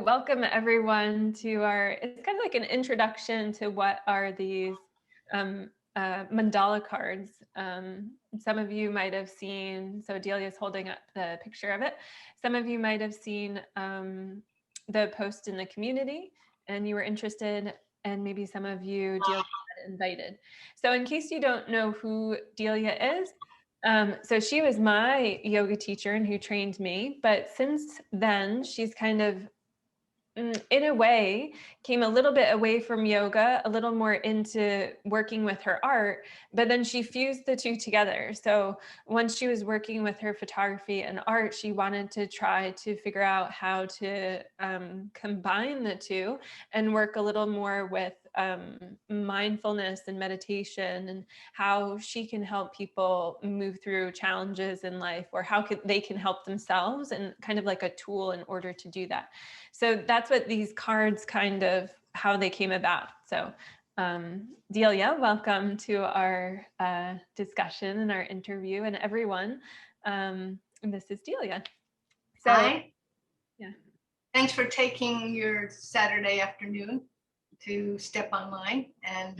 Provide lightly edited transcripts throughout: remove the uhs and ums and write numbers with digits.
welcome everyone to it's kind of like an introduction to what are these mandala cards. Some of you might have seen, so Delia's holding up the picture of it. Some of you might have seen the post in the community and you were interested, and maybe some of you Delia had invited. So in case you don't know who Delia is, so she was my yoga teacher and who trained me, but since then she's kind of, in a way, came a little bit away from yoga, a little more into working with her art, but then she fused the two together. So once she was working with her photography and art, she wanted to try to figure out how to combine the two and work a little more with mindfulness and meditation, and how she can help people move through challenges in life, or how they can help themselves, and kind of like a tool in order to do that. So that's what these cards kind of, how they came about. So Delia, welcome to our discussion and our interview, and everyone. This is Delia. So, hi. Yeah. Thanks for taking your Saturday afternoon to step online and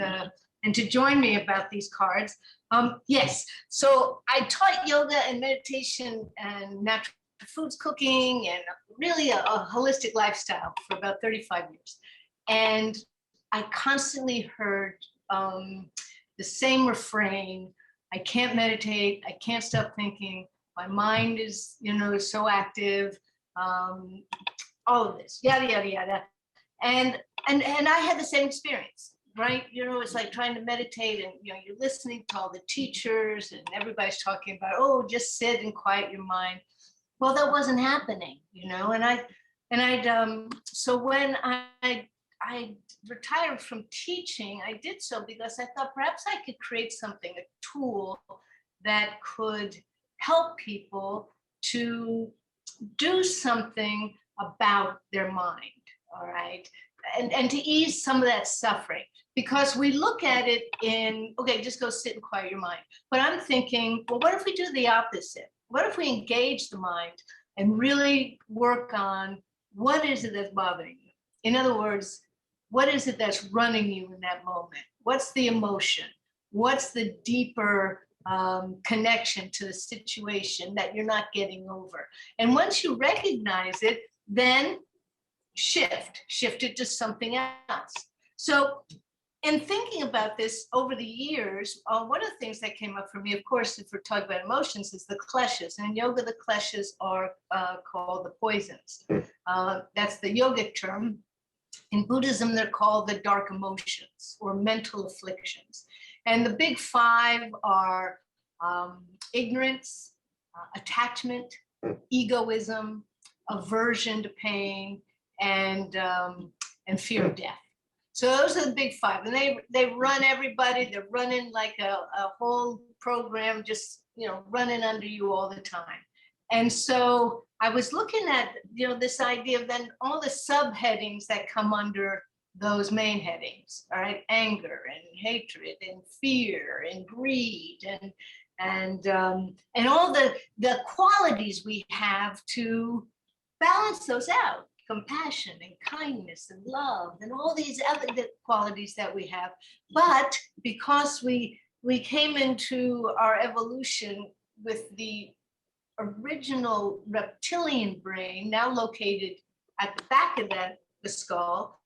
to join me about these cards. Yes, so I taught yoga and meditation and natural foods cooking and really a holistic lifestyle for about 35 years. And I constantly heard the same refrain: I can't meditate, I can't stop thinking, my mind is, so active, all of this, yada, yada, yada. And I had the same experience, right? It's like trying to meditate, and you're listening to all the teachers and everybody's talking about, oh, just sit and quiet your mind. Well, that wasn't happening, so when I retired from teaching, I did so because I thought perhaps I could create something, a tool that could help people to do something about their mind, all right? And to ease some of that suffering. Because we look at it in, okay, just go sit and quiet your mind. But I'm thinking, well, what if we do the opposite? What if we engage the mind and really work on what is it that's bothering you? In other words, what is it that's running you in that moment? What's the emotion? What's the deeper connection to the situation that you're not getting over? And once you recognize it, then shift it to something else. So in thinking about this over the years, one of the things that came up for me, of course, if we're talking about emotions, is the kleshas. And in yoga, the kleshas are called the poisons. That's the yogic term. In Buddhism, they're called the dark emotions or mental afflictions. And the big five are ignorance, attachment, egoism, aversion to pain, and fear of death. So those are the big five, and they run everybody. They're running like a whole program, just running under you all the time. And so I was looking at this idea of then all the subheadings that come under those main headings. All right, anger and hatred and fear and greed and all the qualities we have to balance those out. Compassion and kindness and love and all these other qualities that we have. But because we came into our evolution with the original reptilian brain, now located at the back of the skull,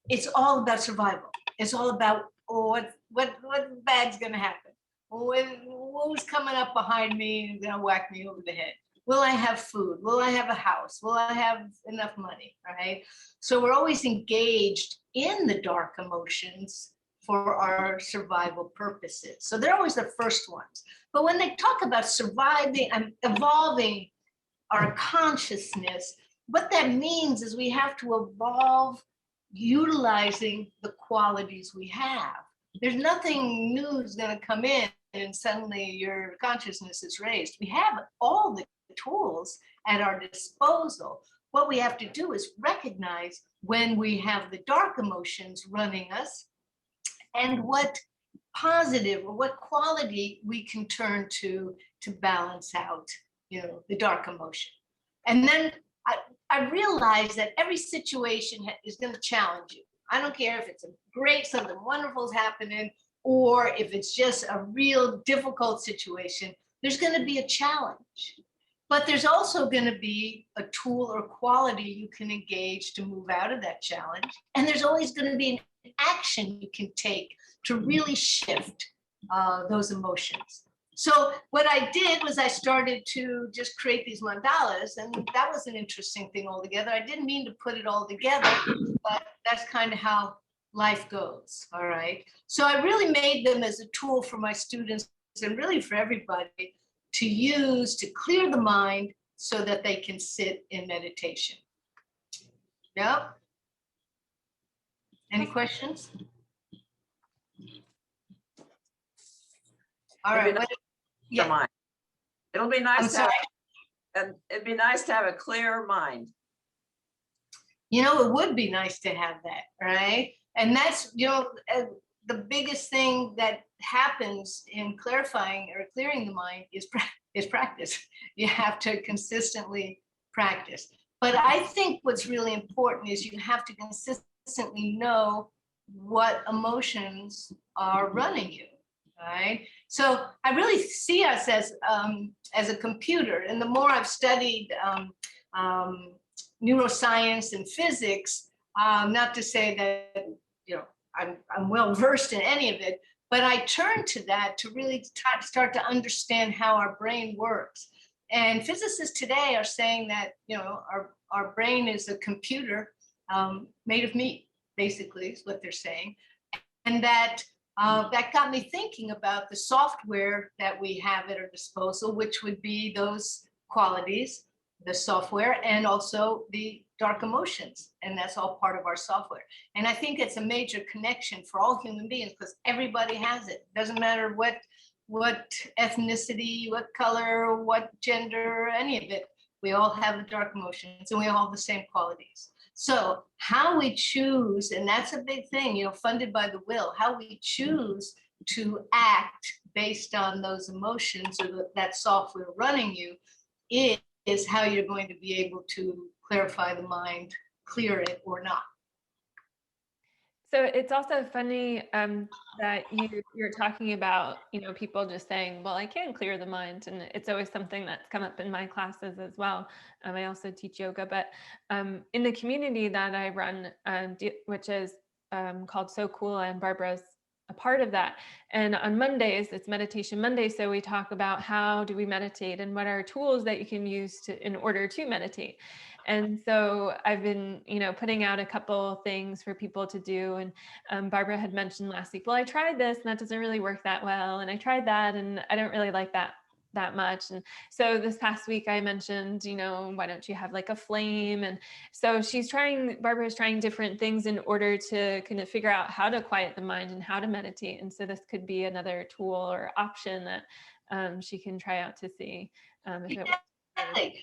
it's all about survival. It's all about, oh, what bad's gonna happen? Who's coming up behind me and gonna whack me over the head? Will I have food? Will I have a house? Will I have enough money, right? So we're always engaged in the dark emotions for our survival purposes. So they're always the first ones. But when they talk about surviving and evolving our consciousness, what that means is we have to evolve utilizing the qualities we have. There's nothing new is going to come in and suddenly your consciousness is raised. We have all the tools at our disposal. What we have to do is recognize when we have the dark emotions running us and what positive or what quality we can turn to balance out, the dark emotion. And then I realized that every situation is going to challenge you. I don't care if it's a great, something wonderful is happening, or if it's just a real difficult situation, there's going to be a challenge. But there's also going to be a tool or quality you can engage to move out of that challenge. And there's always going to be an action you can take to really shift those emotions. So what I did was I started to just create these mandalas, and that was an interesting thing altogether. I didn't mean to put it all together, but that's kind of how life goes, all right? So I really made them as a tool for my students and really for everybody to use to clear the mind so that they can sit in meditation. Yep. Any questions? All right. Yeah. Mind. It'll be nice and it'd be nice to have a clear mind. You know, it would be nice to have that, right? And that's, you know, the biggest thing that happens in clarifying or clearing the mind is practice. You have to consistently practice. But I think what's really important is you have to consistently know what emotions are running you, right? So I really see us as a computer. And the more I've studied neuroscience and physics, not to say that, you know, I'm well versed in any of it, but I turn to that to really start to understand how our brain works. And physicists today are saying that, you know, our brain is a computer made of meat, basically, is what they're saying. And that got me thinking about the software that we have at our disposal, which would be those qualities, the software, and also the dark emotions. And that's all part of our software. And I think it's a major connection for all human beings because everybody has it. Doesn't matter what ethnicity, what color, what gender, any of it. We all have the dark emotions and we all have the same qualities. So how we choose, and that's a big thing, you know, funded by the will, how we choose to act based on those emotions or that software running you is how you're going to be able to clarify the mind, clear it or not. So it's also funny that you're talking about, you know, people just saying, well, I can clear the mind. And it's always something that's come up in my classes as well. I also teach yoga, but in the community that I run, which is called So Cool, and Barbara's a part of that. And on Mondays, it's Meditation Monday. So we talk about how do we meditate and what are tools that you can use in order to meditate. And so I've been, you know, putting out a couple things for people to do. And Barbara had mentioned last week, well, I tried this and that doesn't really work that well. And I tried that and I don't really like that much. And so this past week I mentioned, you know, why don't you have like a flame? And so Barbara's trying different things in order to kind of figure out how to quiet the mind and how to meditate. And so this could be another tool or option that she can try out to see if it works.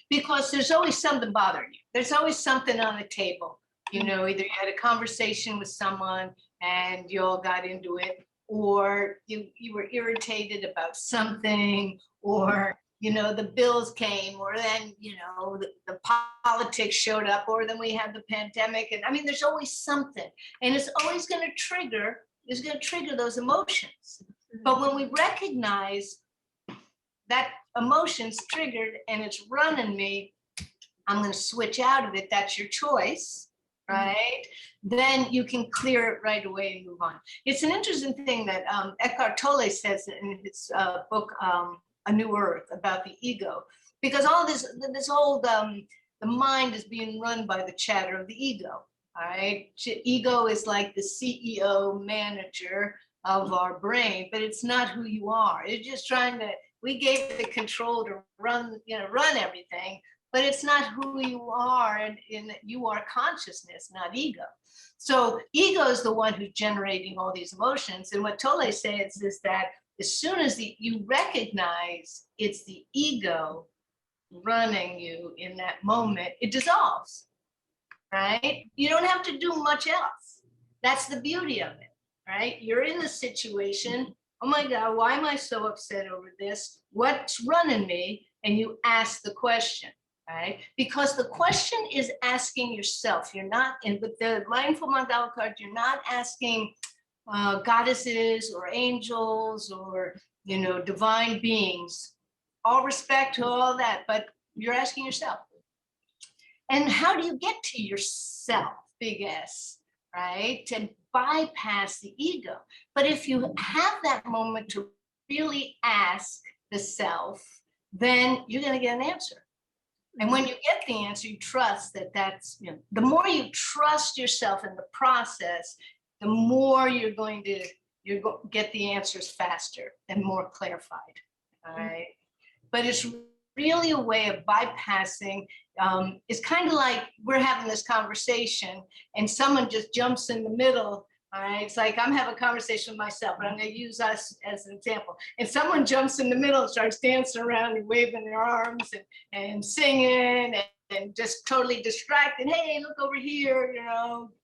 Because there's always something bothering you. There's always something on the table. You know, either you had a conversation with someone and you all got into it, or you were irritated about something, or, you know, the bills came, or then, you know, the politics showed up, or then we had the pandemic. And I mean, there's always something, and it's always going to trigger those emotions. But when we recognize that emotion's triggered and it's running me, I'm going to switch out of it. That's your choice, right? Then you can clear it right away and move on. It's an interesting thing that Eckhart Tolle says in his book, A New Earth, about the ego, because all this whole, the mind is being run by the chatter of the ego, all right? Ego is like the CEO manager of our brain, but it's not who you are. It's just trying to, we gave it the control to run everything, but it's not who you are, and you are consciousness, not ego. So ego is the one who's generating all these emotions. And what Tolle says is that as soon as you recognize it's the ego running you in that moment, it dissolves, right? You don't have to do much else. That's the beauty of it, right? You're in the situation. Oh my God, why am I so upset over this? What's running me? And you ask the question. right? Because the question is asking yourself. You're not, and with the Mindful Mandala card, you're not asking goddesses or angels or, divine beings. All respect to all that, but you're asking yourself. And how do you get to yourself, big S, right? To bypass the ego. But if you have that moment to really ask the self, then you're going to get an answer. And when you get the answer, you trust that that's, the more you trust yourself in the process, the more you're going to get the answers faster and more clarified. All right. But it's really a way of bypassing. It's kind of like we're having this conversation and someone just jumps in the middle. All right. It's like I'm having a conversation with myself, but I'm going to use us as an example. And someone jumps in the middle and starts dancing around and waving their arms and singing and just totally distracted. Hey, look over here.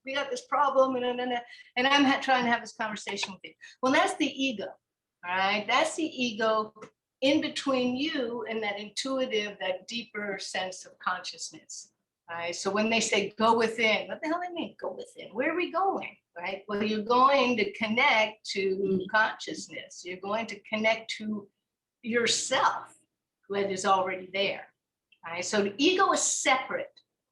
We got this problem. And I'm trying to have this conversation with you. Well, that's the ego. All right. That's the ego in between you and that intuitive, that deeper sense of consciousness. Right? So when they say go within, what the hell do they mean go within? Where are we going? Right? Well, you're going to connect to consciousness. You're going to connect to yourself, that is already there. Right? So the ego is separate.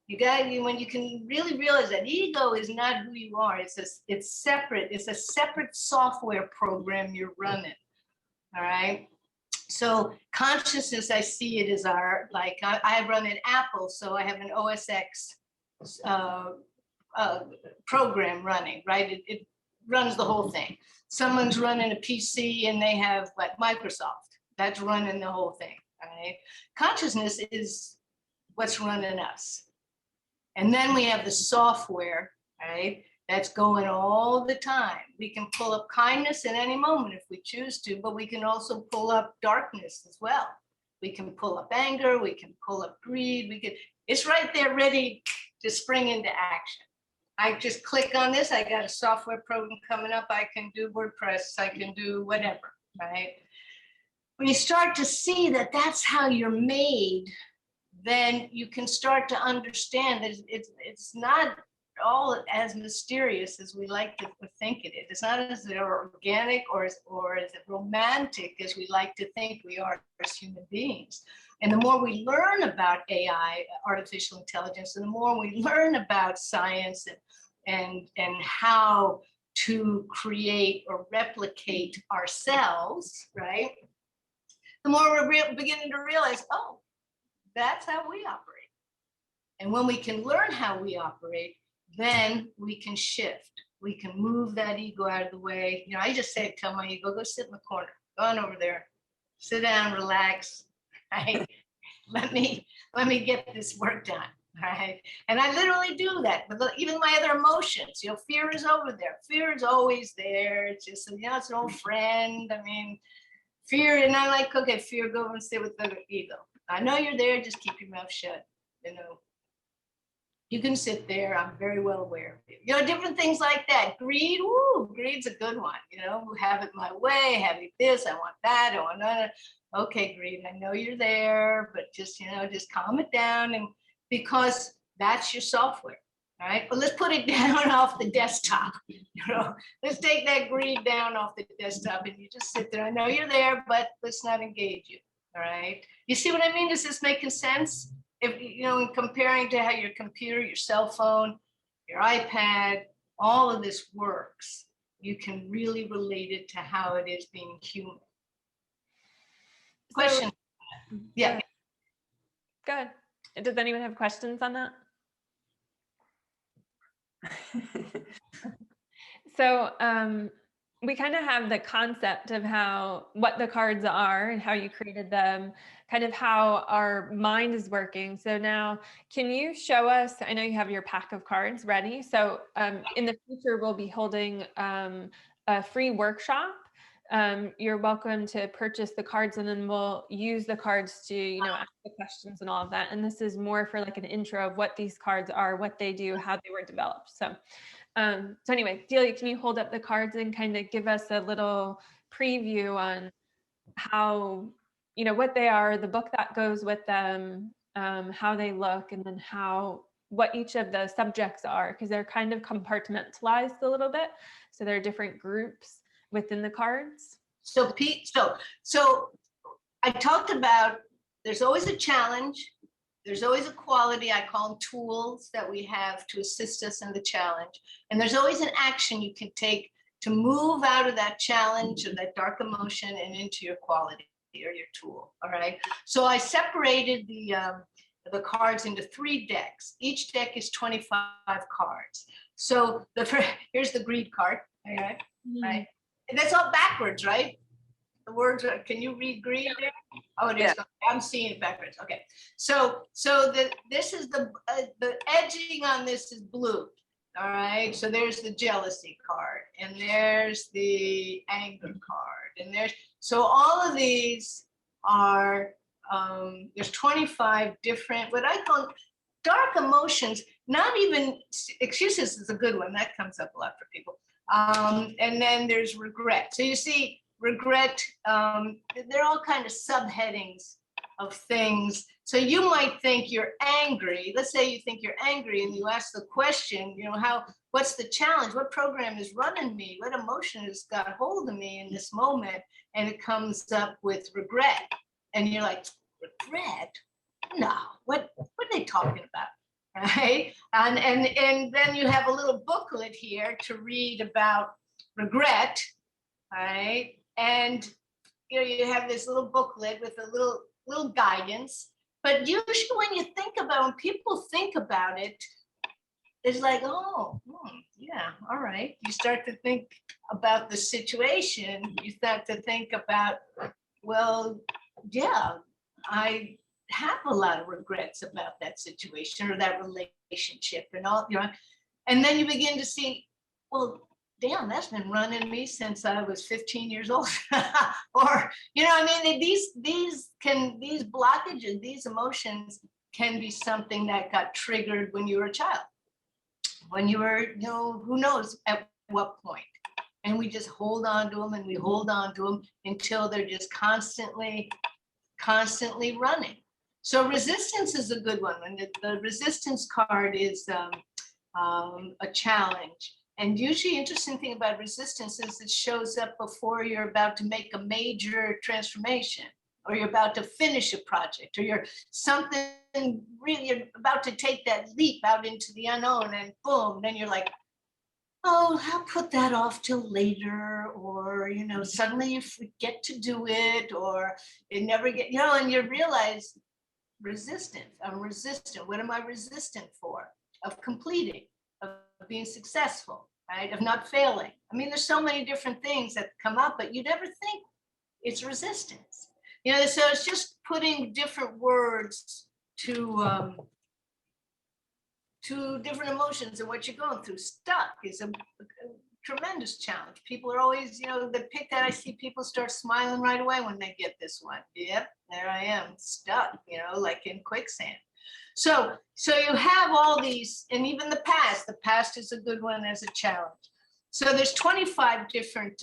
When you can really realize that ego is not who you are. It's separate. It's a separate software program you're running. All right. So consciousness, I see it as I run an Apple, so I have an OS X program running, right? It runs the whole thing. Someone's running a PC and they have Microsoft, that's running the whole thing, right? Consciousness is what's running us. And then we have the software, right? That's going all the time. We can pull up kindness at any moment if we choose to, but we can also pull up darkness as well. We can pull up anger, we can pull up greed, it's right there ready to spring into action. I just click on this, I got a software program coming up, I can do WordPress, I can do whatever, right? When you start to see that that's how you're made, then you can start to understand that it's not all as mysterious as we like to think it is. It's not as organic or as romantic as we like to think we are as human beings. And the more we learn about AI, artificial intelligence, and the more we learn about science and how to create or replicate ourselves, right? The more we're beginning to realize, oh, that's how we operate. And when we can learn how we operate, then we can shift. We can move that ego out of the way. I just tell my ego, go sit in the corner. Go on over there. Sit down, relax. Right? Let me get this work done. Right? And I literally do that. But even my other emotions, fear is over there. Fear is always there. It's just, it's an old friend. Fear, and I'm like, okay, fear, go over and sit with the ego. I know you're there, just keep your mouth shut. You can sit there. I'm very well aware of it. Different things like that. Greed, greed's a good one. Have it my way, have it this, I want that, I want that. Okay, greed, I know you're there, but just calm it down. And because that's your software, all right? But let's put it down off the desktop. Let's take that greed down off the desktop and you just sit there. I know you're there, but let's not engage you, all right? You see what I mean? Is this making sense? If in comparing to how your computer, your cell phone, your iPad, all of this works, you can really relate it to how it is being human. Question? Yeah. Good. Does anyone have questions on that? So we kind of have the concept of what the cards are and how you created them, kind of how our mind is working. So now, can you show us, I know you have your pack of cards ready. So in the future, we'll be holding a free workshop. You're welcome to purchase the cards and then we'll use the cards to, ask the questions and all of that. And this is more for an intro of what these cards are, what they do, how they were developed. So anyway, Delia, can you hold up the cards and kind of give us a little preview on how, what they are, the book that goes with them, how they look, and then what each of the subjects are, because they're kind of compartmentalized a little bit. So there are different groups within the cards. So Pete, so I talked about there's always a challenge. There's always a quality, I call them tools, that we have to assist us in the challenge. And there's always an action you can take to move out of that challenge or that dark emotion and into your quality or your tool. All right. So I separated the cards into 3 decks. Each deck is 25 cards. So here's the greed card. All right. Mm-hmm. Right. And that's all backwards, right? The words are, can you read greed there? Oh, it is. Yeah. I'm seeing it backwards. Okay. So this is the edging on this is blue. All right. So there's the jealousy card, and there's the anger card, and so all of these are there's 25 different, what I call dark emotions. Not even excuses is a good one that comes up a lot for people. And then there's regret. So you see, regret, they're all kind of subheadings of things. So you might think you're angry. Let's say you think you're angry and you ask the question, what's the challenge? What program is running me? What emotion has got hold of me in this moment? And it comes up with regret. And you're like, regret? No, what are they talking about? Right? And then you have a little booklet here to read about regret, right? And you have this little booklet with a little guidance. But usually when people think about it, it's like, yeah, all right. You start to think about the situation. You start to think about, well, yeah, I have a lot of regrets about that situation or that relationship and all, and then you begin to see, well, damn, that's been running me since I was 15 years old. Or, these blockages, these emotions can be something that got triggered when you were a child, when you were, who knows at what point. And we just hold on to them and we hold on to them until they're just constantly running. So resistance is a good one. And the resistance card is a challenge. And usually interesting thing about resistance is it shows up before you're about to make a major transformation, or you're about to finish a project, or you're about to take that leap out into the unknown, and boom, then you're like, oh, I'll put that off till later, or, suddenly you forget to do it, or it never get, and you realize resistance. I'm resistant. What am I resistant for? Of completing, of being successful, right? Of not failing. I mean, there's so many different things that come up, but you never think it's resistance. So it's just putting different words to different emotions and what you're going through. Stuck is a tremendous challenge. People are always, they pick that. I see people start smiling right away when they get this one. Yep, there I am, stuck, like in quicksand. So you have all these, and even the past is a good one as a challenge. So there's 25 different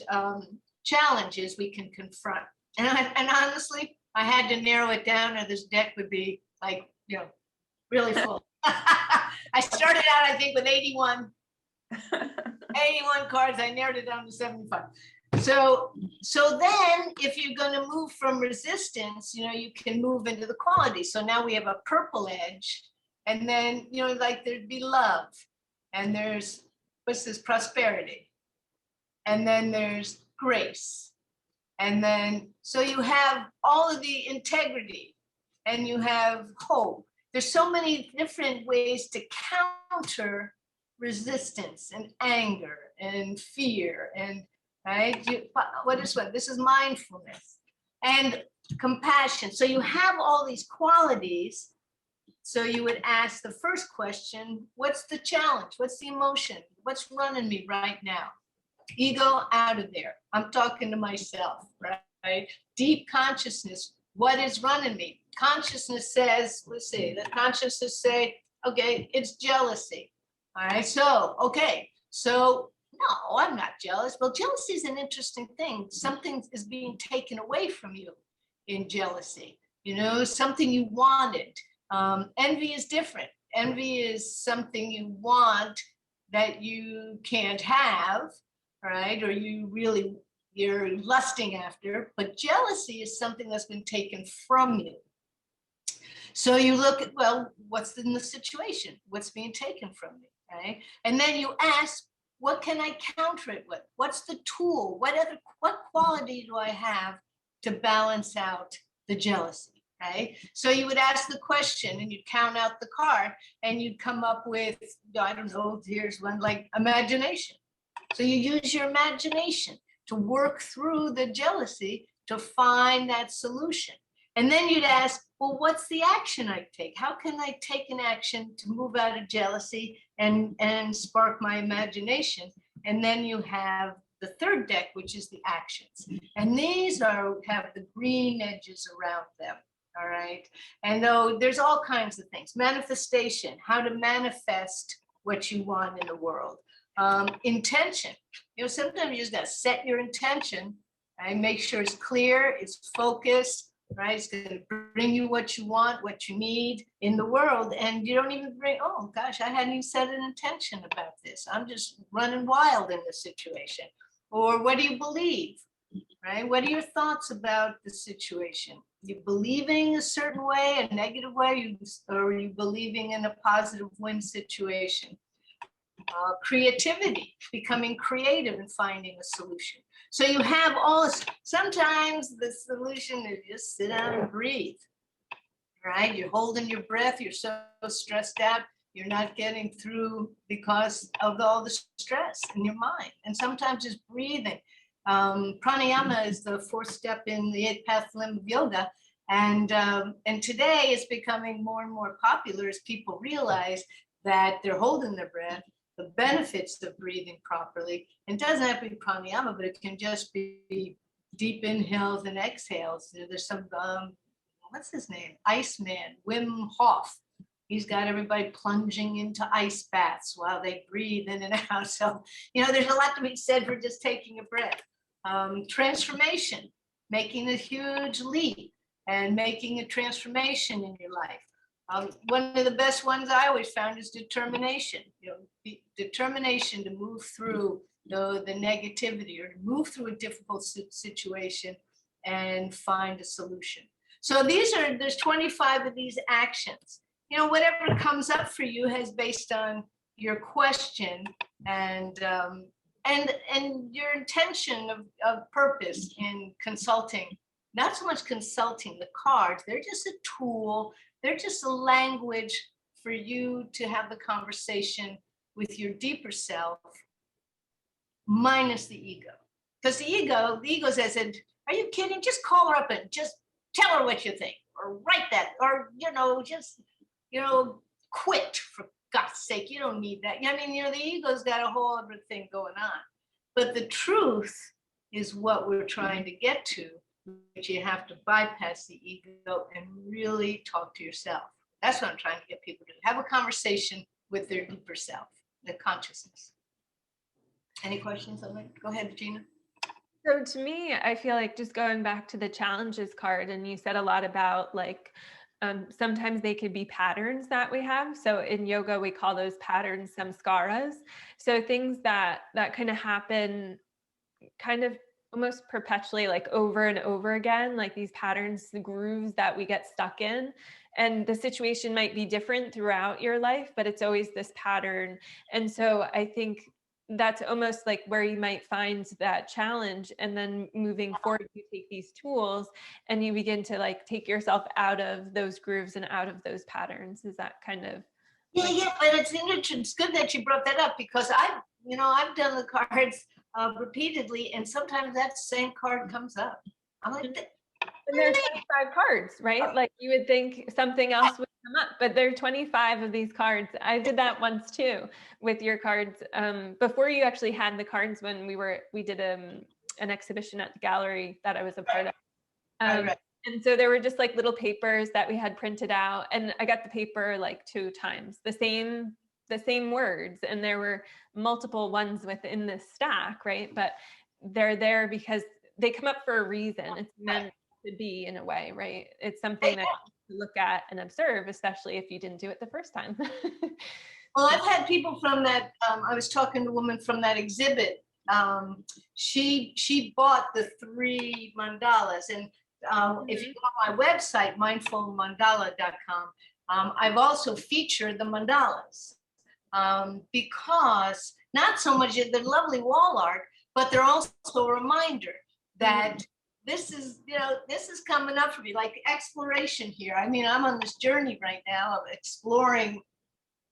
challenges we can confront. And honestly, I had to narrow it down, or this deck would be like, really full. I started out, I think, with 81 cards. I narrowed it down to 75. So then if you're going to move from resistance, you can move into the quality. So now we have a purple edge, and then, like there'd be love, and there's, what's this, prosperity, and then there's grace. And then, so you have all of the integrity, and you have hope. There's so many different ways to counter resistance and anger and fear and, right? What is what? This is mindfulness and compassion. So you have all these qualities. So you would ask the first question, what's the challenge? What's the emotion? What's running me right now? Ego, out of there. I'm talking to myself, right? Deep consciousness. What is running me? Consciousness says, let's see, the consciousness say, okay, it's jealousy. All right, so, okay, so no, I'm not jealous. Well, jealousy is an interesting thing. Something is being taken away from you in jealousy, something you wanted. Envy is different. Envy is something you want that you can't have, right? Or you're lusting after, but jealousy is something that's been taken from you. So you look at, well, what's in the situation? What's being taken from me, right? And then you ask, what can I counter it with? What's the tool? What quality do I have to balance out the jealousy, right? So you would ask the question and you'd count out the card and you'd come up with, I don't know, here's one like imagination. So you use your imagination to work through the jealousy to find that solution. And then you'd ask, well, what's the action I take? How can I take an action to move out of jealousy and spark my imagination? And then you have the third deck, which is the actions. And these have the green edges around them. All right. And though there's all kinds of things. Manifestation, how to manifest what you want in the world. Intention. Sometimes you just got to set your intention, right? Make sure it's clear, it's focused, right? It's going to bring you what you want, what you need in the world. And you don't even bring, oh gosh, I hadn't even set an intention about this. I'm just running wild in this situation. Or what do you believe, right? What are your thoughts about the situation? You believing a certain way, a negative way, or are you believing in a positive win situation? Creativity, becoming creative and finding a solution. So you have all this. Sometimes the solution is just sit down and breathe, right? You're holding your breath. You're so stressed out. You're not getting through because of all the stress in your mind. And sometimes just breathing. Pranayama is the fourth step in the 8th path limb of yoga. And today it's becoming more and more popular as people realize that they're holding their breath, the benefits of breathing properly. It doesn't have to be pranayama, but it can just be deep inhales and exhales. There's some, what's his name? Iceman, Wim Hof. He's got everybody plunging into ice baths while they breathe in and out. So, there's a lot to be said for just taking a breath. Transformation, making a huge leap and making a transformation in your life. One of the best ones I always found is determination. Determination to move through the negativity or to move through a difficult situation and find a solution. So there's 25 of these actions. Whatever comes up for you is based on your question and your intention of purpose in consulting. Not so much consulting the cards, they're just a tool. They're just a language for you to have the conversation with your deeper self, minus the ego. Because the ego says, are you kidding? Just call her up and just tell her what you think, or write that, or, just, quit, for God's sake. You don't need that. The ego's got a whole other thing going on. But the truth is what we're trying to get to. But you have to bypass the ego and really talk to yourself. That's what I'm trying to get people to do. Have a conversation with their deeper self, the consciousness. Any questions on that? Go ahead, Gina. So to me, I feel like just going back to the challenges card, and you said a lot about sometimes they could be patterns that we have. So in yoga, we call those patterns samskaras. So things that kind of happen kind of almost perpetually, like over and over again, like these patterns, the grooves that we get stuck in. And the situation might be different throughout your life, but it's always this pattern. And so I think that's almost like where you might find that challenge. And then moving forward, you take these tools and you begin to take yourself out of those grooves and out of those patterns. Is that kind of? Yeah, but it's interesting. It's good that you brought that up, because I've done the cards repeatedly, and sometimes that same card comes up. I'm like, and there's 25 cards, right? Like you would think something else would come up, but there are 25 of these cards. I did that once too with your cards. Before you actually had the cards, when we did an exhibition at the gallery that I was a part of. Right. And so there were just little papers that we had printed out, and I got the paper 2 times, the same words, and there were multiple ones within this stack, right? But they're there because they come up for a reason. It's meant to be, in a way, right? It's something that to look at and observe, especially if you didn't do it the first time. Well, I've had people from that, I was talking to a woman from that exhibit. She bought the 3 mandalas. And if you go on my website, mindfulmandala.com, I've also featured the mandalas because not so much the lovely wall art, but they're also a reminder that this is, this is coming up for me, like exploration here. I mean, I'm on this journey right now of exploring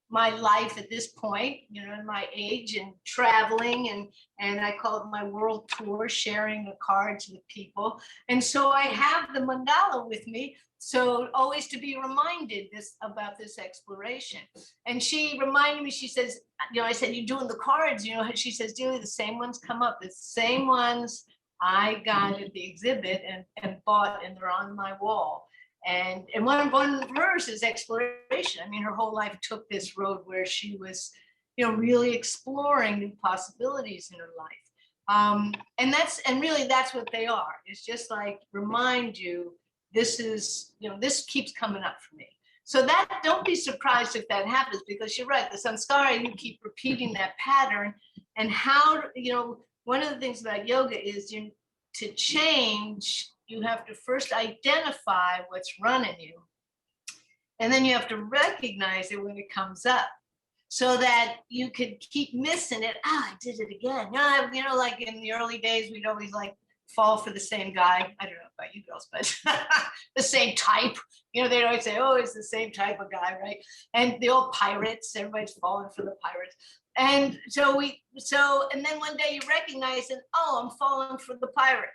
my life at this point, in my age, and traveling, and I call it my world tour, sharing the cards with people. And so I have the mandala with me, so always to be reminded about this exploration. And she reminded me, she says, I said, you're doing the cards, she says, Delia, the same ones come up, the same ones I got at the exhibit and bought, and they're on my wall. And one of hers is exploration. I mean, her whole life took this road where she was, really exploring new possibilities in her life. And really that's what they are. It's just like remind you, this is, this keeps coming up for me. So that, don't be surprised if that happens, because you're right, the samskara, you keep repeating that pattern. And how, one of the things about yoga is to change, you have to first identify what's running you. And then you have to recognize it when it comes up, so that you could keep missing it. I did it again. Like in the early days, we'd always fall for the same guy. I don't know about you girls, but the same type. They'd always say, oh, it's the same type of guy, right? And the old pirates, everybody's falling for the pirates. And and then one day you recognize it, oh, I'm falling for the pirate.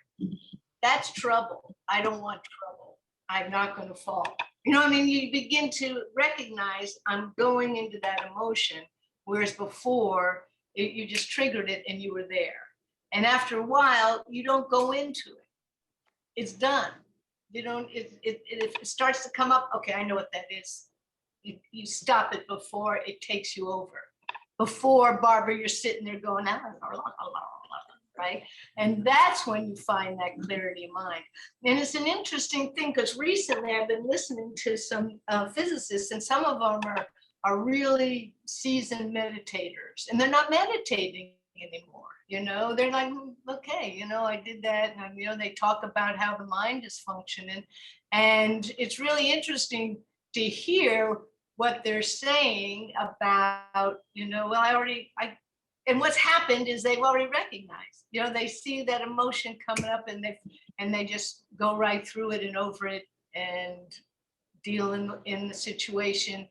That's trouble. I don't want trouble. I'm not going to fall. You begin to recognize I'm going into that emotion, whereas before you just triggered it and you were there. And after a while, you don't go into it. It's done. It starts to come up. Okay, I know what that is. You stop it before it takes you over. Before, Barbara, you're sitting there going, right? And that's when you find that clarity of mind. And it's an interesting thing, because recently I've been listening to some physicists, and some of them are really seasoned meditators, and they're not meditating anymore. They're like, okay, I did that. And, they talk about how the mind is functioning. And it's really interesting to hear what they're saying about, and what's happened is they've already recognized, they see that emotion coming up, and they just go right through it and over it and deal in the situation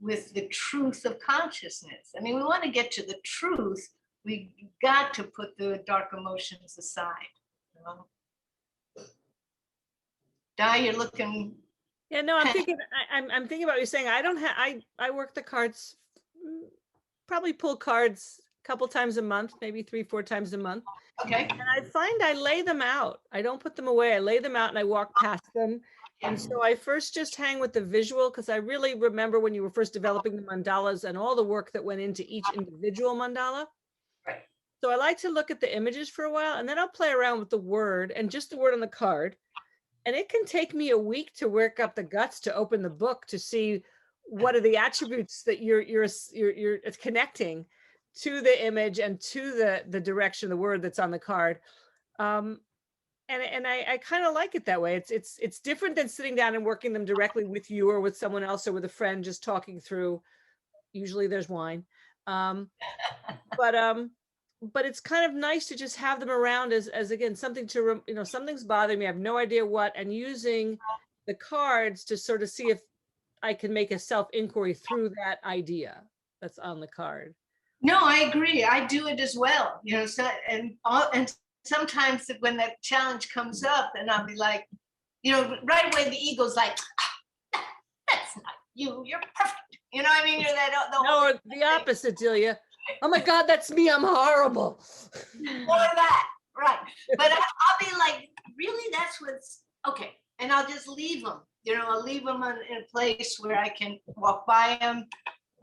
with the truth of consciousness. I mean, we want to get to the truth. We got to put the dark emotions aside. Di, you're looking. Yeah, no, I'm thinking. I'm thinking about what you're saying. I work the cards. Probably pull cards a couple times a month, maybe 3-4 times a month. Okay. And I find I lay them out. I don't put them away. I lay them out and I walk past them. And so I first just hang with the visual, because I really remember when you were first developing the mandalas and all the work that went into each individual mandala. Right. So I like to look at the images for a while, and then I'll play around with the word and just the word on the card. And it can take me a week to work up the guts to open the book to see what are the attributes that you're connecting to the image and to the direction of the word that's on the card. And I kind of like it that way. It's different than sitting down and working them directly with you or with someone else or with a friend, just talking through. Usually there's wine. But it's kind of nice to just have them around as again, something to, something's bothering me. I have no idea what, and using the cards to sort of see if I can make a self-inquiry through that idea that's on the card. No, I agree. I do it as well. And sometimes when that challenge comes up, and I'll be like, right away the ego's like, that's not you. You're perfect. You're that No, the opposite, Delia. Oh my God, that's me. I'm horrible. Or that, right? But I'll be like, really? That's what's okay. And I'll just leave them. I'll leave them in a place where I can walk by them,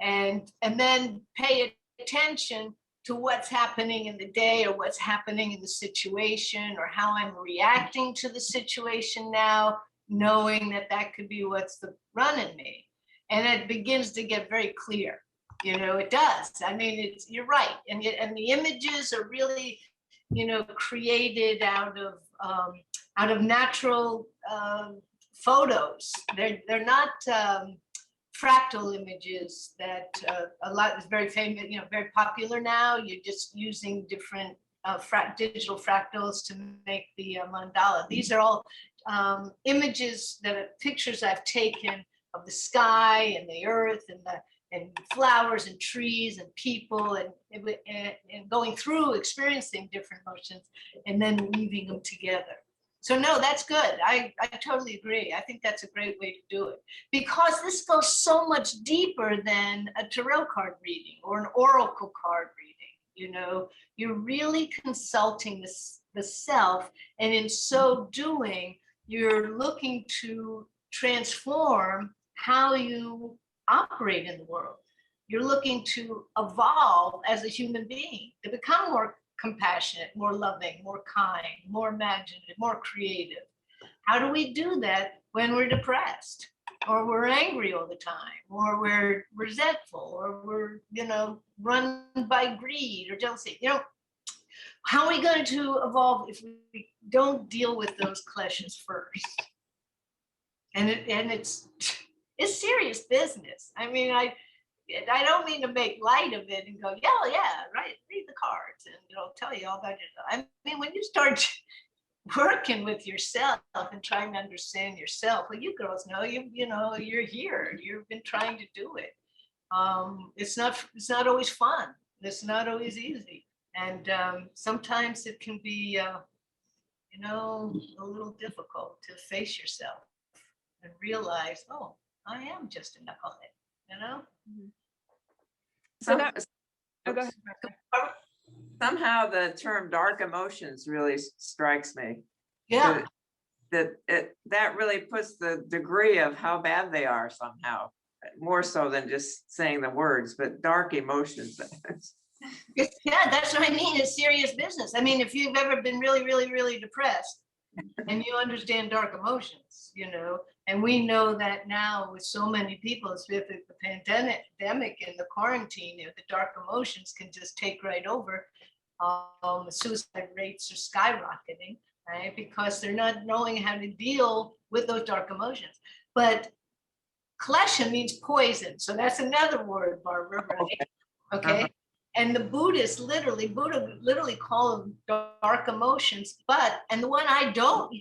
and then pay attention to what's happening in the day, or what's happening in the situation, or how I'm reacting to the situation now. knowing that that could be what's the running me. And it begins to get very clear. You know, it does. I mean, you're right. And the images are really, you know, created out of natural photos. They're not fractal images that a lot is very famous, you know, very popular now. You're just using different digital fractals to make the mandala. These are all images pictures I've taken of the sky and the earth and flowers and trees and people and going through experiencing different emotions and then weaving them together. So no, that's good. I totally agree. I think that's a great way to do it, because this goes so much deeper than a tarot card reading or an oracle card reading. You know, you're really consulting the self, and in so doing, you're looking to transform how you operate in the world. You're looking to evolve as a human being, to become more compassionate, more loving, more kind, more imaginative, more creative. How do we do that when we're depressed, or we're angry all the time, or we're resentful, or we're, you know, run by greed or jealousy? You know, how are we going to evolve if we don't deal with those clashes first? And it's serious business. I mean, I don't mean to make light of it and go, yeah, right, read the cards and it'll tell you all about yourself. I mean, when you start working with yourself and trying to understand yourself, well, you girls know, you know, you're here. You've been trying to do it. It's not always fun. It's not always easy. And sometimes it can be, you know, a little difficult to face yourself and realize, oh, I am just a knucklehead, you know? So go ahead. Somehow the term dark emotions really strikes me. Yeah. That really puts the degree of how bad they are somehow, more so than just saying the words, but dark emotions. Yeah, that's what I mean. It's serious business. I mean, if you've ever been really, really, really depressed and you understand dark emotions, you know, and we know that now with so many people, especially the pandemic and the quarantine, you know, the dark emotions can just take right over. Suicide rates are skyrocketing, right? Because they're not knowing how to deal with those dark emotions. But klesha means poison. So that's another word, Barbara, right? Okay. Uh-huh. And the Buddha literally call them dark emotions, and the one I don't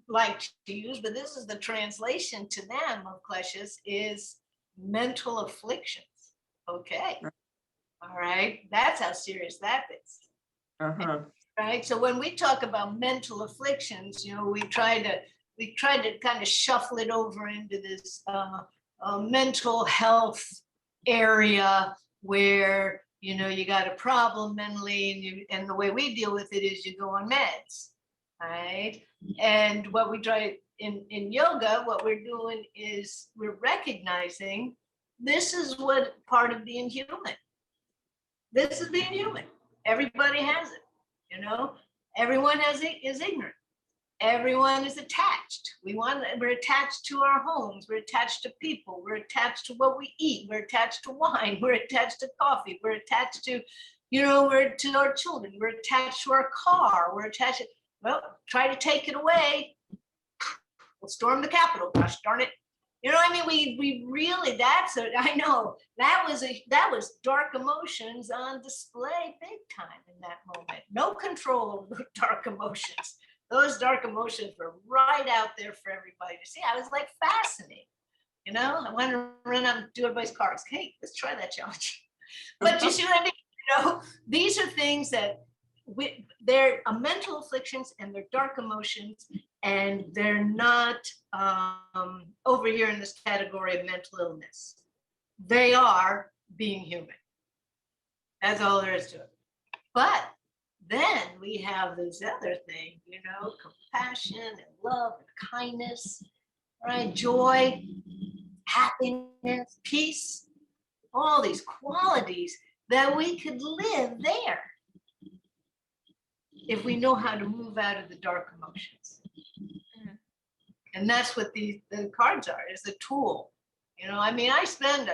like to use, but this is the translation to them of kleshas, is mental afflictions. Okay. All right. That's how serious that is. Uh-huh. Right. So when we talk about mental afflictions, you know, we try to kind of shuffle it over into this mental health area where, you know, you got a problem mentally, and the way we deal with it is you go on meds, right? And what we try in yoga, what we're doing is we're recognizing this is what part of being human. This is being human. Everybody has it, you know. Everyone is ignorant. Everyone is attached. We're attached to our homes. We're attached to people. We're attached to what we eat. We're attached to wine. We're attached to coffee. We're attached to, you know, we're to our children. We're attached to our car. We're attached to, well, try to take it away. We'll storm the Capitol. Gosh darn it. You know what I mean? We really, I know that was dark emotions on display big time in that moment. No control over dark emotions. Those dark emotions were right out there for everybody to see. I was like fascinated, you know. I wanted to run out and do everybody's cards. Hey, let's try that challenge. But you see what I mean? You know, these are things that they're mental afflictions and they're dark emotions, and they're not over here in this category of mental illness. They are being human. That's all there is to it. But then we have this other thing, you know, compassion and love and kindness, right? Joy, happiness, peace, all these qualities that we could live there if we know how to move out of the dark emotions. And that's what the cards are, is a tool. I mean, I spend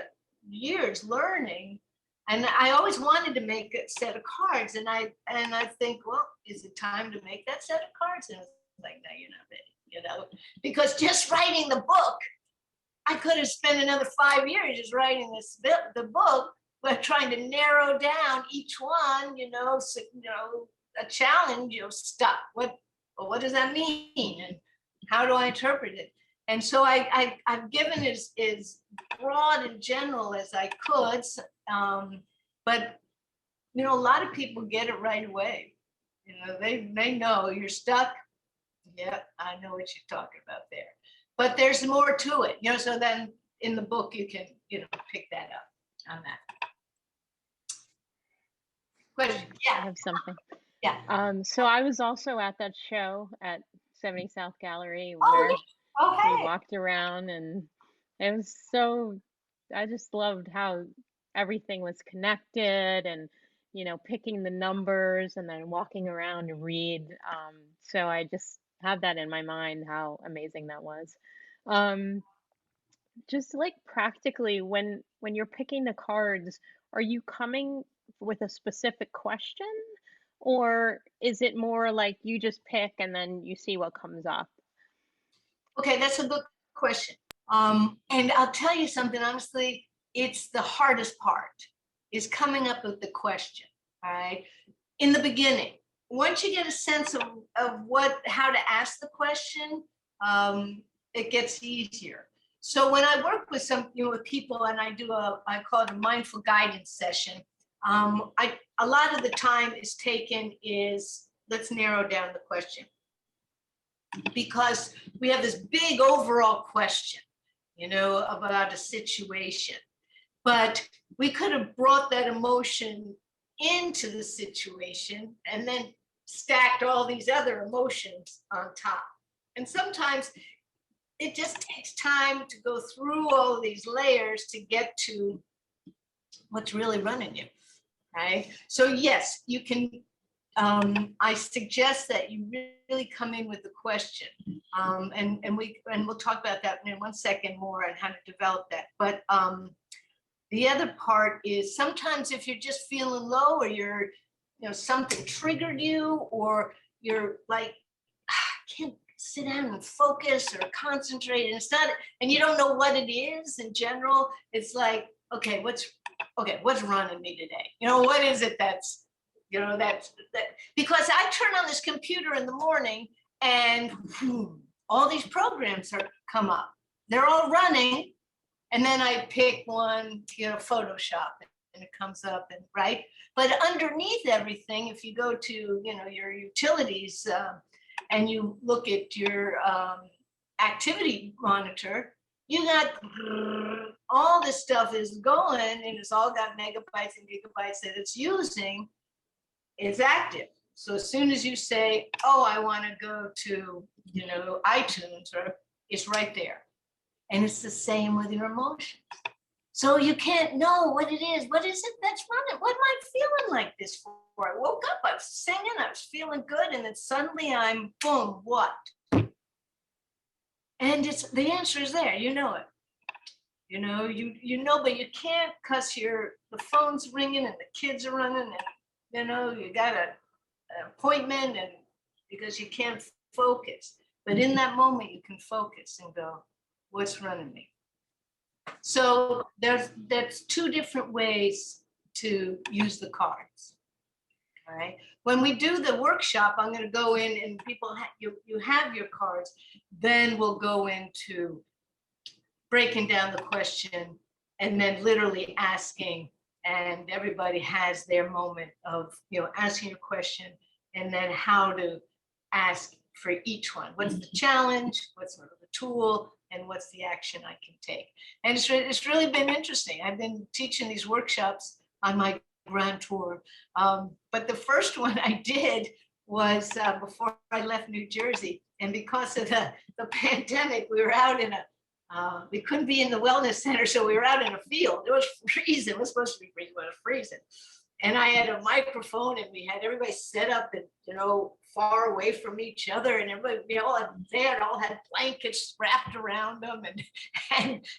years learning, and I always wanted to make a set of cards. And I think, well, is it time to make that set of cards? And it's like, no, you're not ready, because just writing the book, I could have spent another 5 years just writing the book, but trying to narrow down each one, so, a challenge, stuck. What does that mean? And how do I interpret it? And so I've given as broad and general as I could, but a lot of people get it right away. They know you're stuck. Yeah, I know what you're talking about there. But there's more to it, so then in the book you can, pick that up on that. Question? I Yeah. have something. Yeah. So I was also at that show at 70 South Gallery Oh, where yeah. Oh, we hey. walked around, and it was so, I just loved how everything was connected, and picking the numbers and then walking around to read. So I just have that in my mind, how amazing that was. Just like practically, when you're picking the cards, are you coming with a specific question, or is it more like you just pick and then you see what comes up? Okay, that's a good question. And I'll tell you something, honestly, it's the hardest part, is coming up with the question. All right. In the beginning, once you get a sense of how to ask the question, it gets easier. So when I work with with people, and I call it a mindful guidance session, a lot of the time is taken is, let's narrow down the question, because we have this big overall question, about a situation, but we could have brought that emotion into the situation and then stacked all these other emotions on top. And sometimes it just takes time to go through all these layers to get to what's really running you, right? So yes, you can, I suggest that you really come in with the question. And we'll talk about that in 1 second more on how to develop that. But the other part is, sometimes if you're just feeling low, or you're, something triggered you, or you're like, I can't sit down and focus or concentrate, and it's not, and you don't know what it is in general, it's like, okay, what's running me today? What is it that's, because I turn on this computer in the morning and all these programs come up. They're all running. And then I pick one, Photoshop, and it comes up, and right. But underneath everything, if you go to, your utilities, and you look at your activity monitor, you got all this stuff is going, and it's all got megabytes and gigabytes that it's using. It's active. So as soon as you say, oh, I want to go to, iTunes, or it's right there. And it's the same with your emotions. So you can't know what it is. What is it that's running? What am I feeling like this for? I woke up, I was singing, I was feeling good, and then suddenly I'm, boom, what? And the answer is there, you know it. You know, but you can't, because the phone's ringing and the kids are running, and you got an appointment, and because you can't focus. But in that moment, you can focus and go, what's running me? So there's two different ways to use the cards. All right. When we do the workshop, I'm going to go in, and people, you have your cards. Then we'll go into breaking down the question, and then literally asking, and everybody has their moment of asking a question, and then how to ask for each one. What's the challenge? What's sort of the tool? And what's the action I can take? And it's really been interesting. I've been teaching these workshops on my grand tour. But the first one I did was before I left New Jersey. And because of the pandemic, we were out in we couldn't be in the wellness center, so we were out in a field. It was freezing. It was supposed to be freezing, but it was freezing. and I had a microphone, and we had everybody set up and, you know, far away from each other, and everybody, they all had blankets wrapped around them,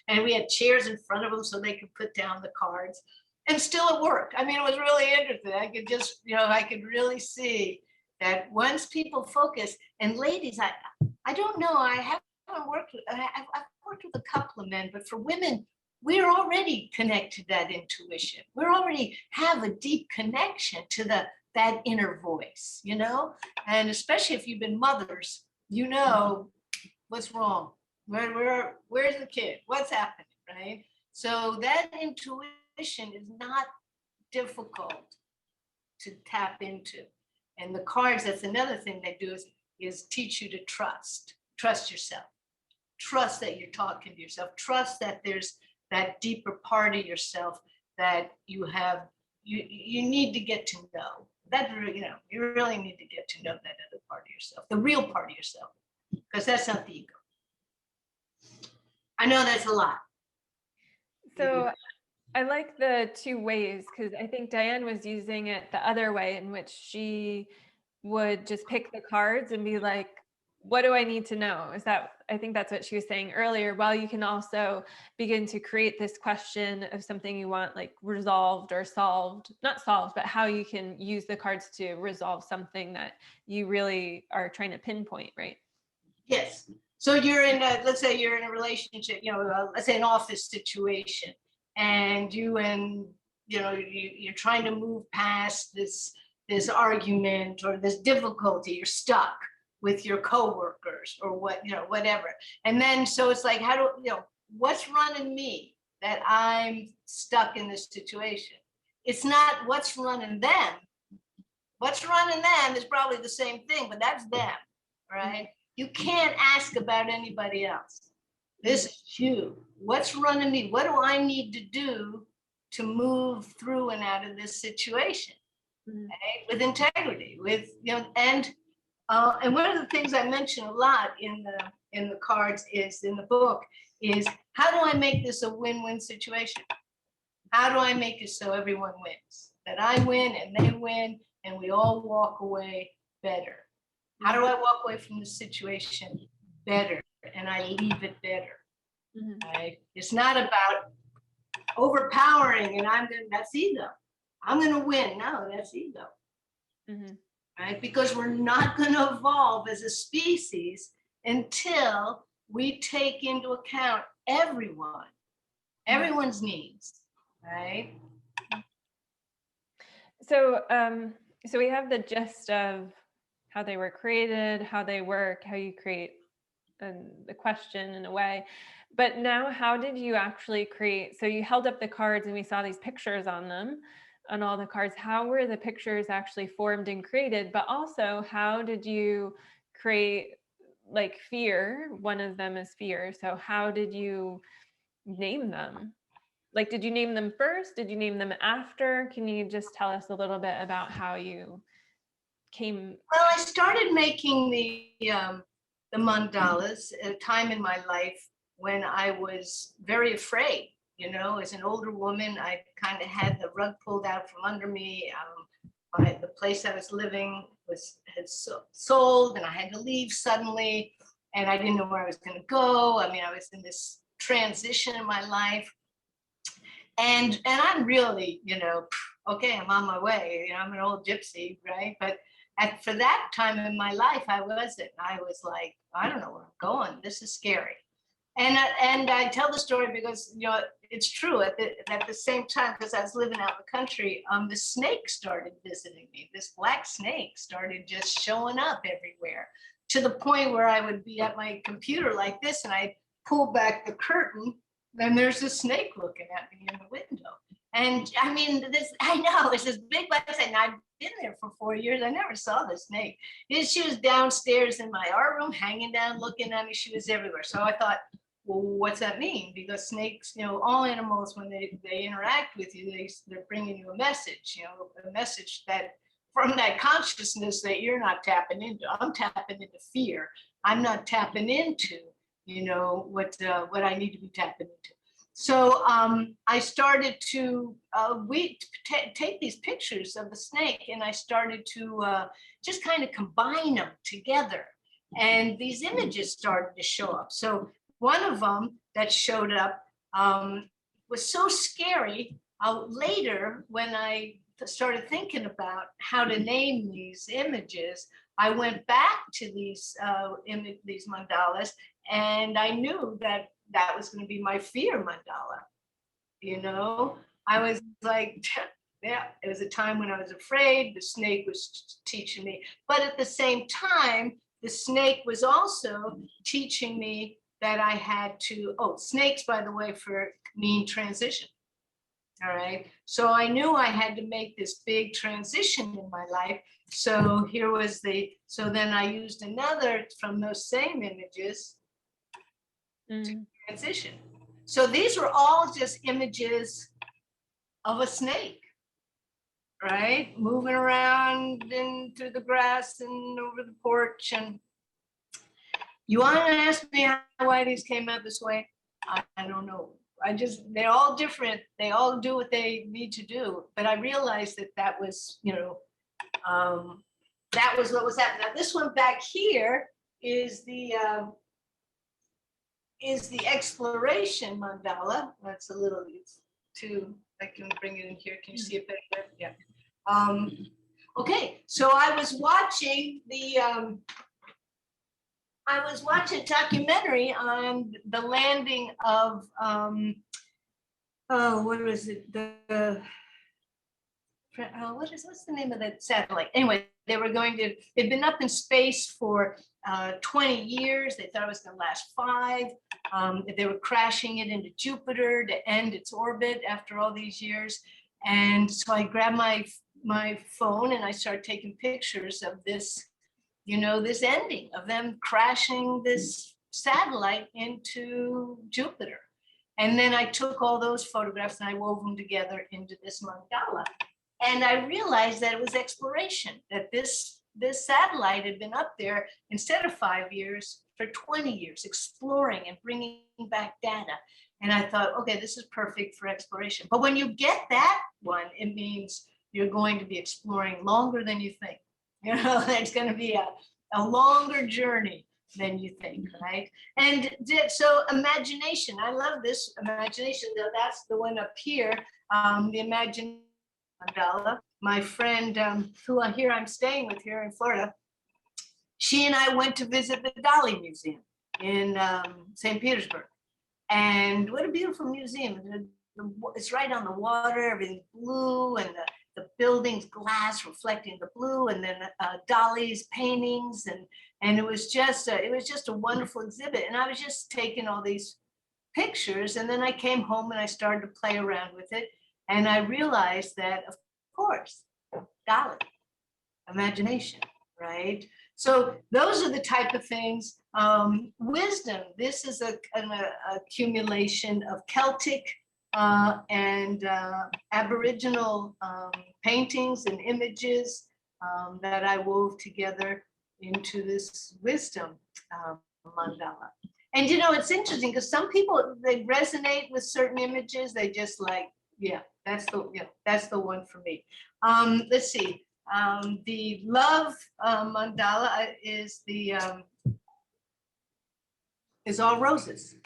and we had chairs in front of them so they could put down the cards, and still it worked. I mean, it was really interesting. I could just, you know, I could really see that once people focus, and ladies, I don't know, I haven't worked with, I've worked with a couple of men, but for women, we're already connected to that intuition. We already have a deep connection to that inner voice, you know? And especially if you've been mothers, you know what's wrong. Where's the kid? What's happening, right? So that intuition is not difficult to tap into. And the cards, that's another thing they do is teach you to trust yourself. Trust that you're talking to yourself. Trust that there's that deeper part of yourself that you have, you need to get to know. That, you know, you really need to get to know that other part of yourself, the real part of yourself, because that's not the ego. I know that's a lot. So I like the two ways, because I think Diane was using it the other way, in which she would just pick the cards and be like, what do I need to know? I think that's what she was saying earlier. While you can also begin to create this question of something you want like resolved or solved, not solved, but how you can use the cards to resolve something that you really are trying to pinpoint, right? Yes. So you're in let's say you're in a relationship, you know, let's say an office situation, and you're trying to move past this argument or this difficulty. You're stuck with your coworkers or whatever. And then, so it's like, what's running me that I'm stuck in this situation? It's not what's running them. What's running them is probably the same thing, but that's them, right? You can't ask about anybody else. This is you. What's running me? What do I need to do to move through and out of this situation? Right? With integrity, and one of the things I mention a lot in the cards is in the book is, how do I make this a win-win situation? How do I make it so everyone wins? That I win and they win and we all walk away better. How do I walk away from the situation better and I leave it better? Right? It's not about overpowering and that's ego. I'm gonna win. No, that's ego. Right? Because we're not going to evolve as a species until we take into account everyone's needs, right? So, so we have the gist of how they were created, how they work, how you create the question in a way. But now, how did you actually create? So you held up the cards and we saw these pictures on them, on all the cards. How were the pictures actually formed and created? But also, how did you create like fear? One of them is fear. So how did you name them? Like, did you name them first? Did you name them after? Can you just tell us a little bit about how you came? Well, I started making the mandalas at a time in my life when I was very afraid. You know, as an older woman, I kind of had the rug pulled out from under me. The place I was living had sold, and I had to leave suddenly, and I didn't know where I was going to go. I mean, I was in this transition in my life, and I'm really, okay, I'm on my way. You know, I'm an old gypsy, right? But for that time in my life, I wasn't. I was like, I don't know where I'm going. This is scary. And I tell the story because, it's true. At the same time, because I was living out in the country, the snake started visiting me. This black snake started just showing up everywhere, to the point where I would be at my computer like this, and I'd pull back the curtain, and there's a snake looking at me in the window. And I mean, I know, it's this big black snake, and I've been there for 4 years. I never saw the snake. She was downstairs in my art room, hanging down, looking at me. She was everywhere. So I thought, well, what's that mean? Because snakes, all animals, when they interact with you, they're bringing you a message, a message that from that consciousness that you're not tapping into. I'm tapping into fear. I'm not tapping into, what I need to be tapping into. So I started to take these pictures of the snake, and I started to just kind of combine them together. And these images started to show up. So one of them that showed up was so scary. Later, when I started thinking about how to name these images, I went back to these mandalas, and I knew that that was going to be my fear mandala. You know, I was like, yeah, it was a time when I was afraid. The snake was teaching me, but at the same time, the snake was also teaching me that I had to, snakes, by the way, mean transition. All right. So I knew I had to make this big transition in my life. So so then I used another from those same images to transition. So these were all just images of a snake, right? Moving around and through the grass and over the porch. And you want to ask me why these came out this way? I don't know. They're all different. They all do what they need to do. But I realized that was, that was what was happening. Now this one back here is the exploration mandala. That's a little, it's too, I can bring it in here. Can you see it better? Yeah. Okay, so I was watching a documentary on the landing of, what was it? What's the name of that satellite? Anyway, they'd been up in space for 20 years. They thought it was going to last 5. They were crashing it into Jupiter to end its orbit after all these years. And so I grabbed my phone and I started taking pictures of this, this ending of them crashing this satellite into Jupiter. And then I took all those photographs and I wove them together into this mandala. And I realized that it was exploration, that this satellite had been up there instead of 5 years for 20 years, exploring and bringing back data. And I thought, okay, this is perfect for exploration. But when you get that one, it means you're going to be exploring longer than you think. It's going to be a longer journey than you think, right? And so imagination, I love this imagination. That's the one up here, the imagination mandala. My friend, who I'm staying with here in Florida, she and I went to visit the Dali Museum in St. Petersburg. And what a beautiful museum. It's right on the water, everything's blue, and the building's glass reflecting the blue, and then Dali's paintings, and it was just a wonderful exhibit. And I was just taking all these pictures, and then I came home and I started to play around with it, and I realized that, of course, Dali, imagination, right? So those are the type of things. Wisdom, this is an accumulation of Celtic and Aboriginal paintings and images that I wove together into this wisdom mandala. And it's interesting because some people, they resonate with certain images. They just like, yeah, that's the one for me. Let's see. The love mandala is all roses,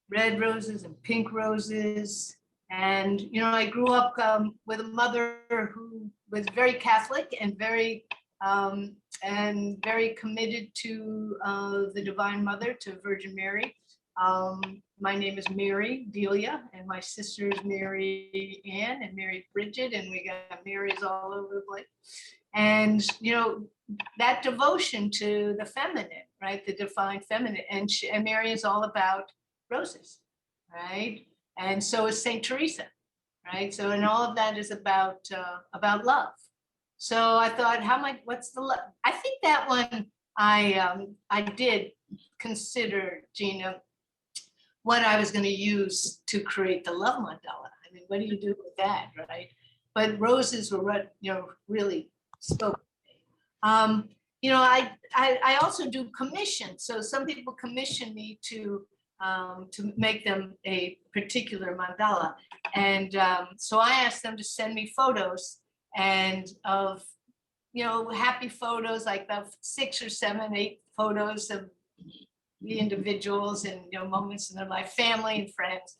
red roses and pink roses. And I grew up with a mother who was very Catholic and very committed to the Divine Mother, to Virgin Mary. My name is Mary Delia, and my sister's Mary Ann and Mary Bridget, and we got Marys all over the place. And that devotion to the feminine, right? The divine feminine, and Mary is all about roses, right? And so is Saint Teresa, right? So, and all of that is about love. So I thought, what's the love? I think that one I did consider, Gina, what I was going to use to create the love mandala. I mean, what do you do with that, right? But roses were what really spoke to me. I also do commissions. So some people commission me to to make them a particular mandala. And so I asked them to send me photos and of, happy photos, like of 6 or 7, 8 photos of the individuals and, moments in their life, family and friends.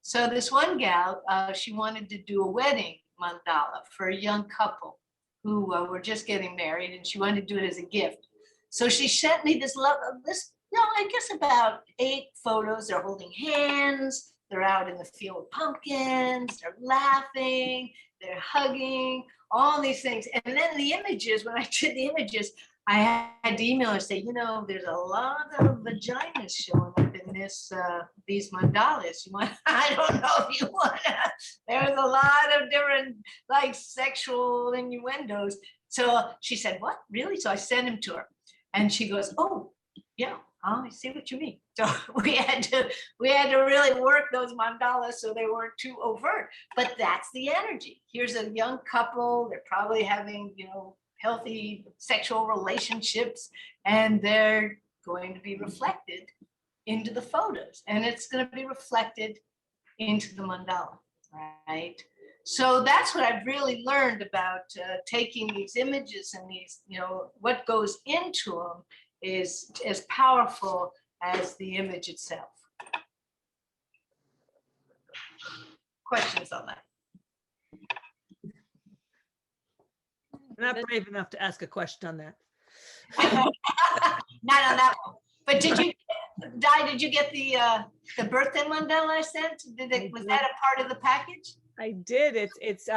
So this one gal, she wanted to do a wedding mandala for a young couple who were just getting married, and she wanted to do it as a gift. So she sent me I guess about 8 photos. They're holding hands, they're out in the field with pumpkins, they're laughing, they're hugging, all these things. And then the images, when I did the images, I had to email her, say, there's a lot of vaginas showing up in these mandalas. I don't know if you want to, there's a lot of different like sexual innuendos. So she said, what, really? So I sent him to her and she goes, oh, yeah, I see what you mean. So we had to really work those mandalas so they weren't too overt, but that's the energy. Here's a young couple, they're probably having, healthy sexual relationships, and they're going to be reflected into the photos, and it's going to be reflected into the mandala, right? So that's what I've really learned about taking these images and these, what goes into them is as powerful as the image itself. Questions on that? I'm not brave enough to ask a question on that. Not on that one. But did you get the birthday mandala I sent? Was that a part of the package? I did. It's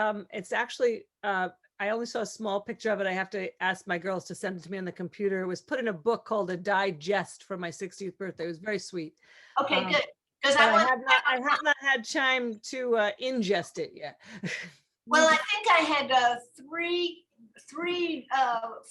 actually I only saw a small picture of it. I have to ask my girls to send it to me on the computer. It was put in a book called A Digest for my 60th birthday. It was very sweet. Okay, good. Because I have not had time to ingest it yet. Well, I think I had three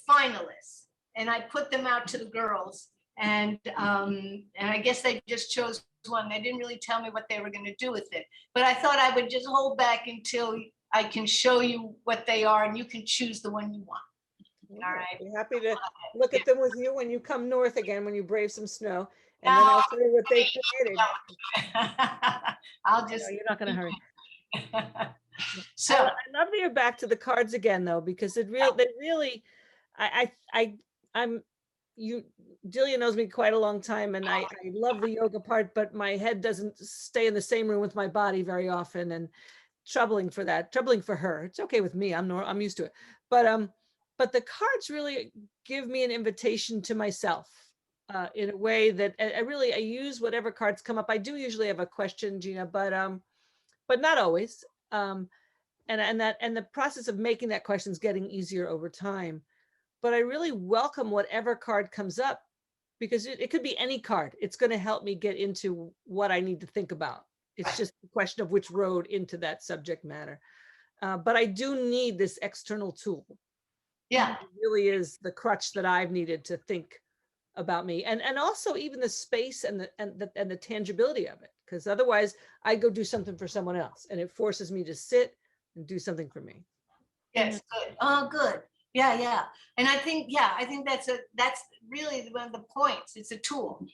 finalists, and I put them out to the girls, and I guess they just chose one. They didn't really tell me what they were going to do with it, but I thought I would just hold back until I can show you what they are, and you can choose the one you want. All right. I'm happy to look at them with you when you come north again, when you brave some snow, and then I'll show you what they created. I'll just. No, you're not going to hurry. So I love that you're back to the cards again, though, because Delia knows me quite a long time, and I love the yoga part, but my head doesn't stay in the same room with my body very often, and troubling for her. It's okay with me. I'm used to it. But the cards really give me an invitation to myself in a way that I use whatever cards come up. I do usually have a question, Gina, but not always. And the process of making that question is getting easier over time. But I really welcome whatever card comes up, because it could be any card. It's going to help me get into what I need to think about. It's just a question of which road into that subject matter. But I do need this external tool. yeah, It really is the crutch that I've needed to think about me, and also even the space and the tangibility of it. Because otherwise I go do something for someone else, and it forces me to sit and do something for me. yes, good. Oh, good. Yeah. And I think that's really one of the points. It's a tool,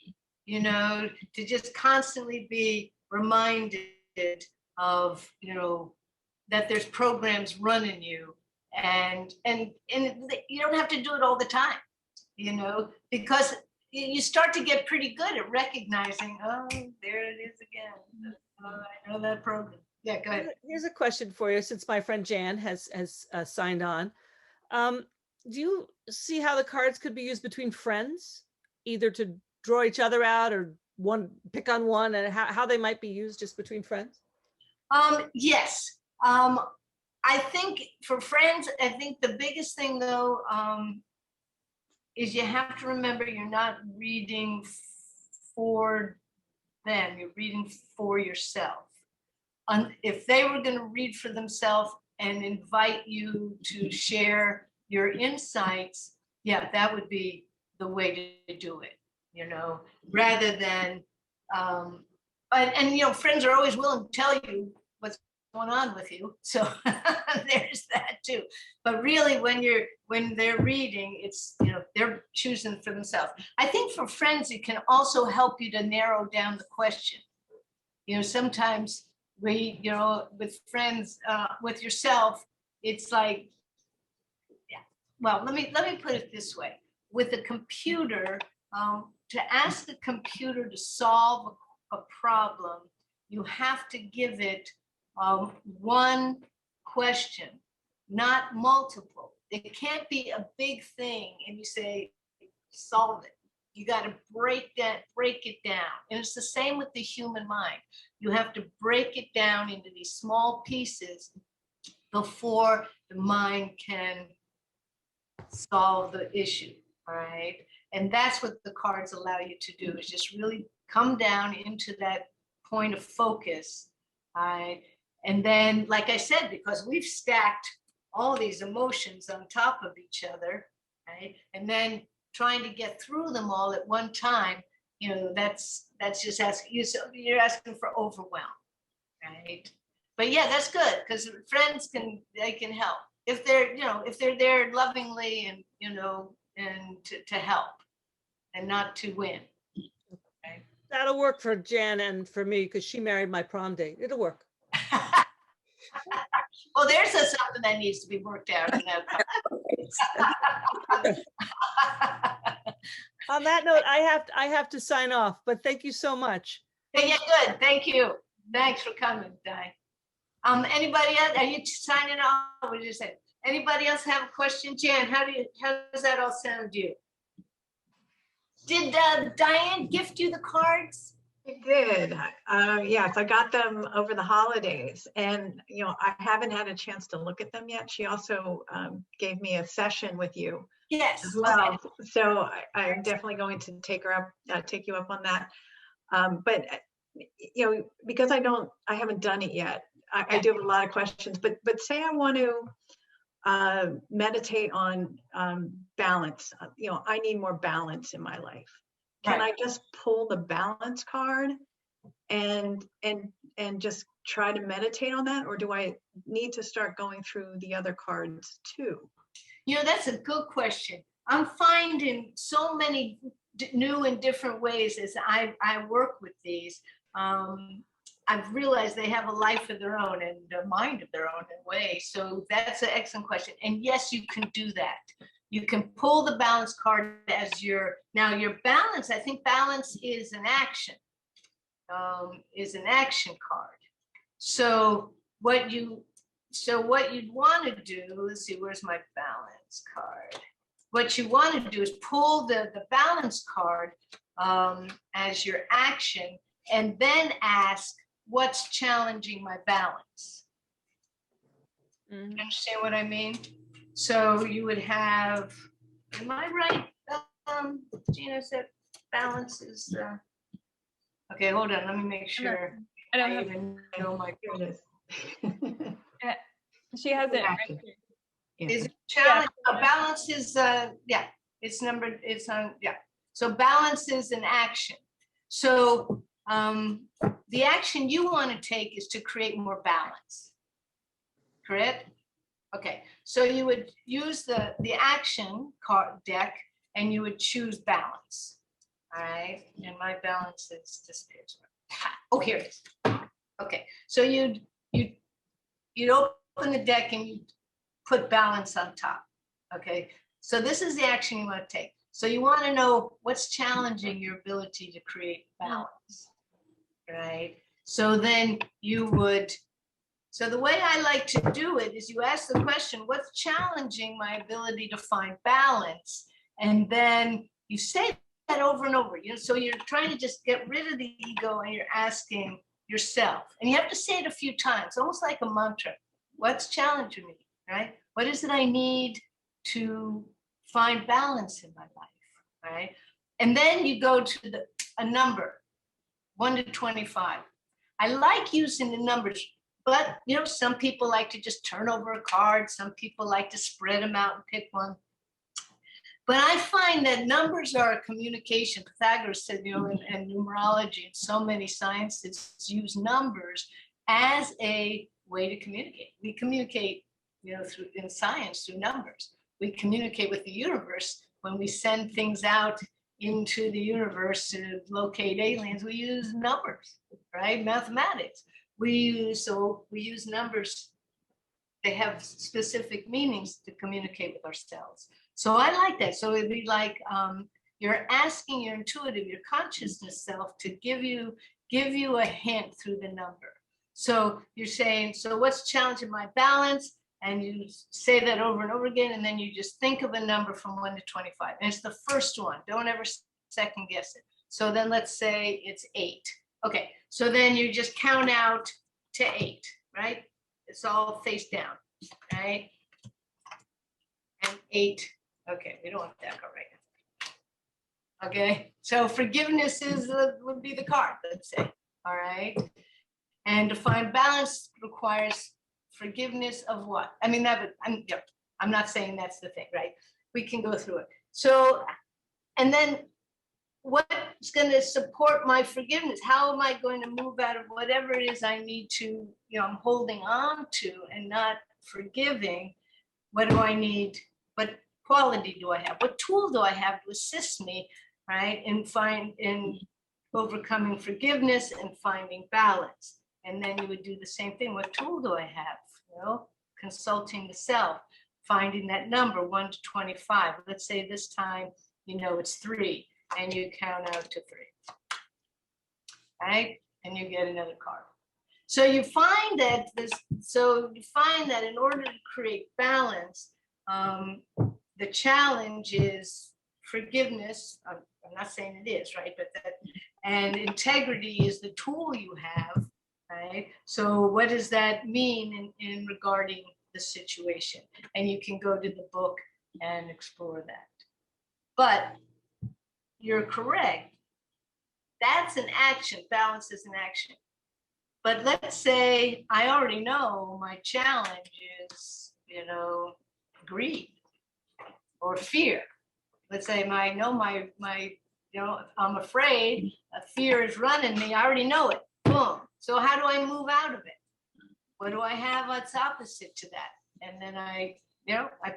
to just constantly be reminded of, that there's programs running you, and you don't have to do it all the time, because you start to get pretty good at recognizing, oh, there it is again. I know that program. Yeah, go ahead. Here's a question for you, since my friend Jan has signed on. Do you see how the cards could be used between friends, either to draw each other out or pick on one, and how they might be used just between friends? Yes. I think for friends, I think the biggest thing though, is you have to remember you're not reading for them, you're reading for yourself. If they were going to read for themselves and invite you to share your insights, yeah, that would be the way to do it, rather than, and friends are always willing to tell you what's on with you. So there's that too. But really, when they're reading, it's, they're choosing for themselves. I think for friends, it can also help you to narrow down the question. Sometimes we, with friends, with yourself, it's like, yeah. Well, let me put it this way. With a computer, to ask the computer to solve a problem, you have to give it one question, not multiple. It can't be a big thing and you say, solve it. You got to break it down. And it's the same with the human mind. You have to break it down into these small pieces before the mind can solve the issue, all right? And that's what the cards allow you to do, is just really come down into that point of focus, all right? And then, like I said, because we've stacked all these emotions on top of each other, right? And then trying to get through them all at one time, that's just asking, you're asking for overwhelm, right? But yeah, that's good, because friends can help if they're there lovingly and and to help and not to win. Okay. That'll work for Jan and for me, because she married my prom date. It'll work. Well, there's something that needs to be worked out. On that note, I have to sign off, but thank you so much. Yeah, good. Thank you. Thanks for coming, Di. Anybody else? Are you signing off? What did you say? Anybody else have a question? Jan, how does that all sound to you? Did Diane gift you the cards? I did. Yes, I got them over the holidays, and I haven't had a chance to look at them yet. She also gave me a session with you. Yes. As well. Okay. So I'm definitely going to take you up on that. But because I haven't done it yet. I do have a lot of questions. But say I want to meditate on balance. I need more balance in my life. Can I just pull the balance card and just try to meditate on that, or do I need to start going through the other cards too? That's a good question. I'm finding so many new and different ways as I work with these. I've realized they have a life of their own and a mind of their own in a way. So that's an excellent question. And yes, you can do that. You can pull the balance card as your balance. I think balance is an action, card. So what you'd want to do, let's see, where's my balance card? What you want to do is pull the balance card as your action, and then ask, what's challenging my balance? You understand what I mean? So you would have, am I right? Gina said balance is, okay, hold on, let me make sure. I don't I have, even know my. Here it is. she has it right here. Is it challenge? Balance is it's numbered. It's on So balance is an action. So the action you want to take is to create more balance. Correct? Okay. So you would use the action card deck and you would choose balance. All right. And my balance is disappeared. Oh, here it is. Okay. So you'd open the deck and you put balance on top. Okay. So this is the action you want to take. So you want to know what's challenging your ability to create balance, right? So then you would, so the way I like to do it is you ask the question, what's challenging my ability to find balance? And then you say that over and over, so you're trying to just get rid of the ego and you're asking yourself, and you have to say it a few times, almost like a mantra. What's challenging me, right? What is it I need to find balance in my life, right? And then you go to a number, 1 to 25. I like using the numbers, but some people like to just turn over a card. Some people like to spread them out and pick one. But I find that numbers are a communication. Pythagoras said, and numerology and so many sciences use numbers as a way to communicate. We communicate, through in science, through numbers. We communicate with the universe when we send things out into the universe to locate aliens. We use numbers, right? Mathematics. We use numbers. They have specific meanings to communicate with ourselves. So I like that. So it'd be like you're asking your intuitive, your consciousness self to give you a hint through the number. So you're saying, so what's challenging my balance? And you say that over and over again, and then you just think of a number from 1 to 25. And it's the first one. Don't ever second guess it. So then let's say it's 8. Okay, so then you just count out to 8, right? It's all face down, right? And 8. Okay, we don't want that card right now. Okay, so forgiveness would be the card, let's say. All right. And to find balance requires forgiveness of what? I mean, I'm not saying that's the thing, right? We can go through it. So, and then what's going to support my forgiveness? How am I going to move out of whatever it is I need to, I'm holding on to and not forgiving? What do I need? What quality do I have? What tool do I have to assist me, right? In overcoming forgiveness and finding balance. And then you would do the same thing. What tool do I have? Consulting the self, finding that number 1 to 25. Let's say this time, it's 3, and you count out to 3, right? And you get another card. So you find that in order to create balance, the challenge is forgiveness. I'm not saying it is, right? And integrity is the tool you have. Right. So what does that mean in regarding the situation? And you can go to the book and explore that. But you're correct. That's an action. Balance is an action. But let's say I already know my challenge is, greed or fear. Let's say I'm afraid, a fear is running me. I already know it. Boom. So how do I move out of it? What do I have that's opposite to that? And then I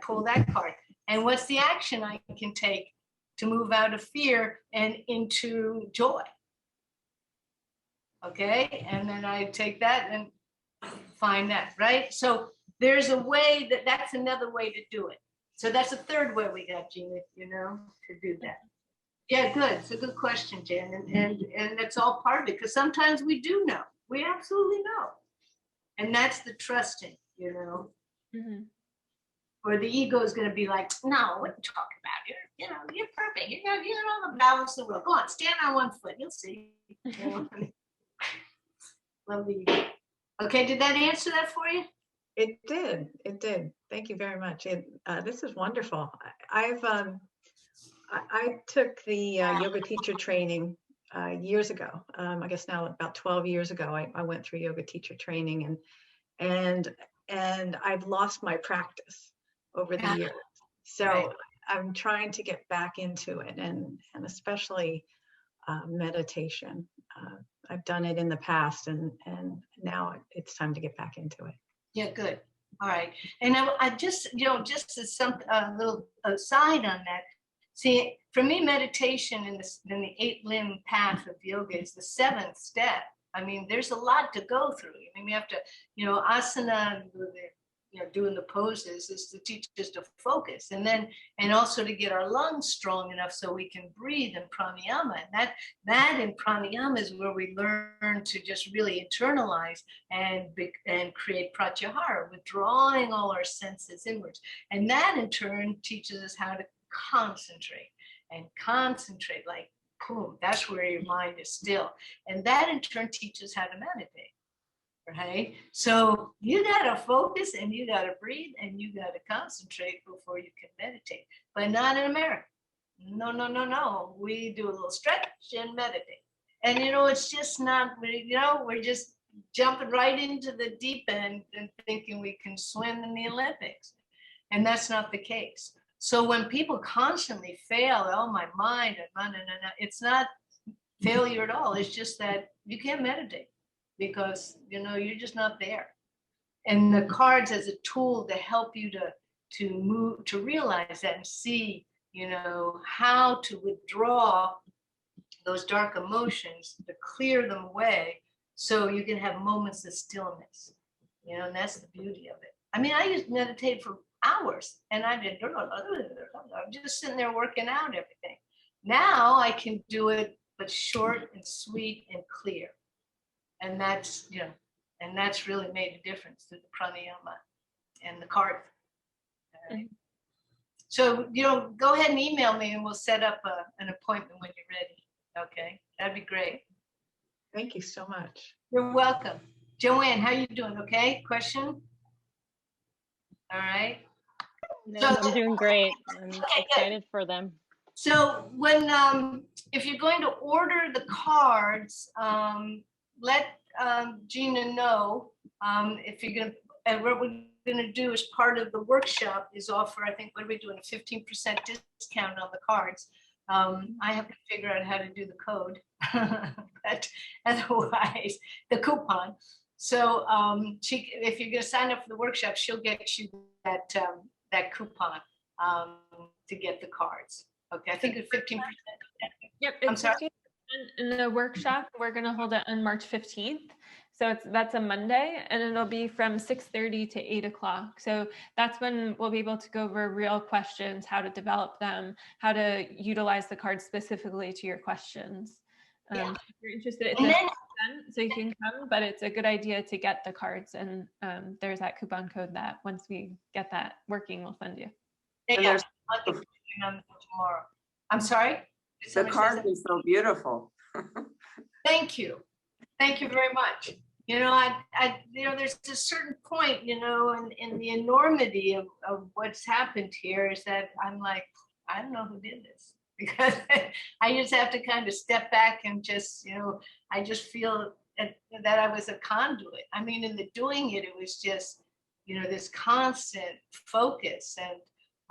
pull that card. And what's the action I can take to move out of fear and into joy? Okay. And then I take that and find that, right? So there's a way that's another way to do it. So that's a third way we got, Gina, to do that. Yeah, good. It's a good question, Jen. And that's all part of it, because sometimes we do know. We absolutely know. And that's the trusting, Mm-hmm. Or the ego is going to be like, no, what are you talking about? You're perfect. You got all the balance in the world. Go on, stand on one foot. You'll see. Love the ego. Okay, did that answer that for you? It did. Thank you very much. This is wonderful. I took the yoga teacher training years ago. I guess now about 12 years ago, I went through yoga teacher training, and I've lost my practice over the years. So right. I'm trying to get back into it, and especially meditation. I've done it in the past, and now it's time to get back into it. Yeah, good. All right. And I just, just as a little aside on that, see, for me, meditation in the 8-limb path of yoga is the 7th step. I mean, there's a lot to go through. I mean, we have to, asana, doing the poses is to teach us to focus, and also to get our lungs strong enough so we can breathe in pranayama. And that in pranayama is where we learn to just really internalize and create pratyahara, withdrawing all our senses inwards. And that in turn teaches us how to concentrate like boom, that's where your mind is still. And that in turn teaches how to meditate. Right? So you got to focus, and you got to breathe, and you got to concentrate before you can meditate. But not in America. No. We do a little stretch and meditate. And, it's just not, we're just jumping right into the deep end and thinking we can swim in the Olympics. And that's not the case. So when people constantly fail, my mind, it's not failure at all. It's just that you can't meditate. Because, you're just not there. and the cards as a tool to help you to move, to realize that and see, how to withdraw those dark emotions, to clear them away so you can have moments of stillness, and that's the beauty of it. I mean, I used to meditate for hours and I'm just sitting there working out everything. Now I can do it, but short and sweet and clear. And that's, and that's really made a difference through the pranayama and the card. Right. So, go ahead and email me and we'll set up an appointment when you're ready. Okay, that'd be great. Thank you so much. You're welcome. Joanne, how you doing? Okay, question? All right. No, I'm doing great. I'm excited for them. So when, if you're going to order the cards, let Gina know if you're going to, and what we're going to do as part of the workshop is offer, I think, what are we doing, a 15% discount on the cards. I have to figure out how to do the code, but otherwise, the coupon. So if you're going to sign up for the workshop, she'll get you that coupon to get the cards. Okay, I think it's 15%. Yep, it's 15% in the workshop. We're going to hold it on March 15th. So that's a Monday, and it'll be from 6:30 to 8 o'clock. So that's when we'll be able to go over real questions, how to develop them, how to utilize the cards specifically to your questions. If you're interested, it's an event, so you can come, but it's a good idea to get the cards. And there's that coupon code that once we get that working, we'll send you. Yeah, tomorrow. I'm sorry? The card is so beautiful. Thank you. Thank you very much. There's a certain point, in the enormity of what's happened here is that I'm like, I don't know who did this, because I just have to kind of step back and just, I just feel that I was a conduit. I mean, in the doing it, it was just, this constant focus. And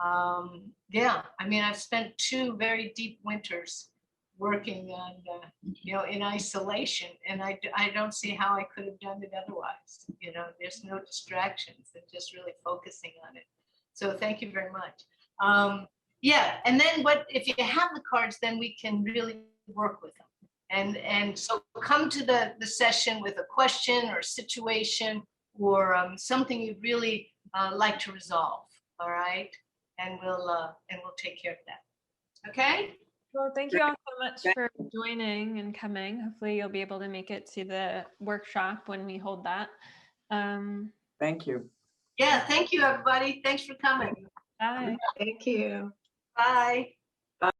I mean, I've spent 2 very deep winters working on, in isolation, and I don't see how I could have done it otherwise. There's no distractions and just really focusing on it. So thank you very much. And then if you have the cards, then we can really work with them. And so come to the session with a question or situation or something you'd really like to resolve. All right, and we'll take care of that. Okay. Well, thank you all so much for joining and coming. Hopefully you'll be able to make it to the workshop when we hold that. Thank you. Yeah, thank you, everybody. Thanks for coming. Bye. Thank you. Bye.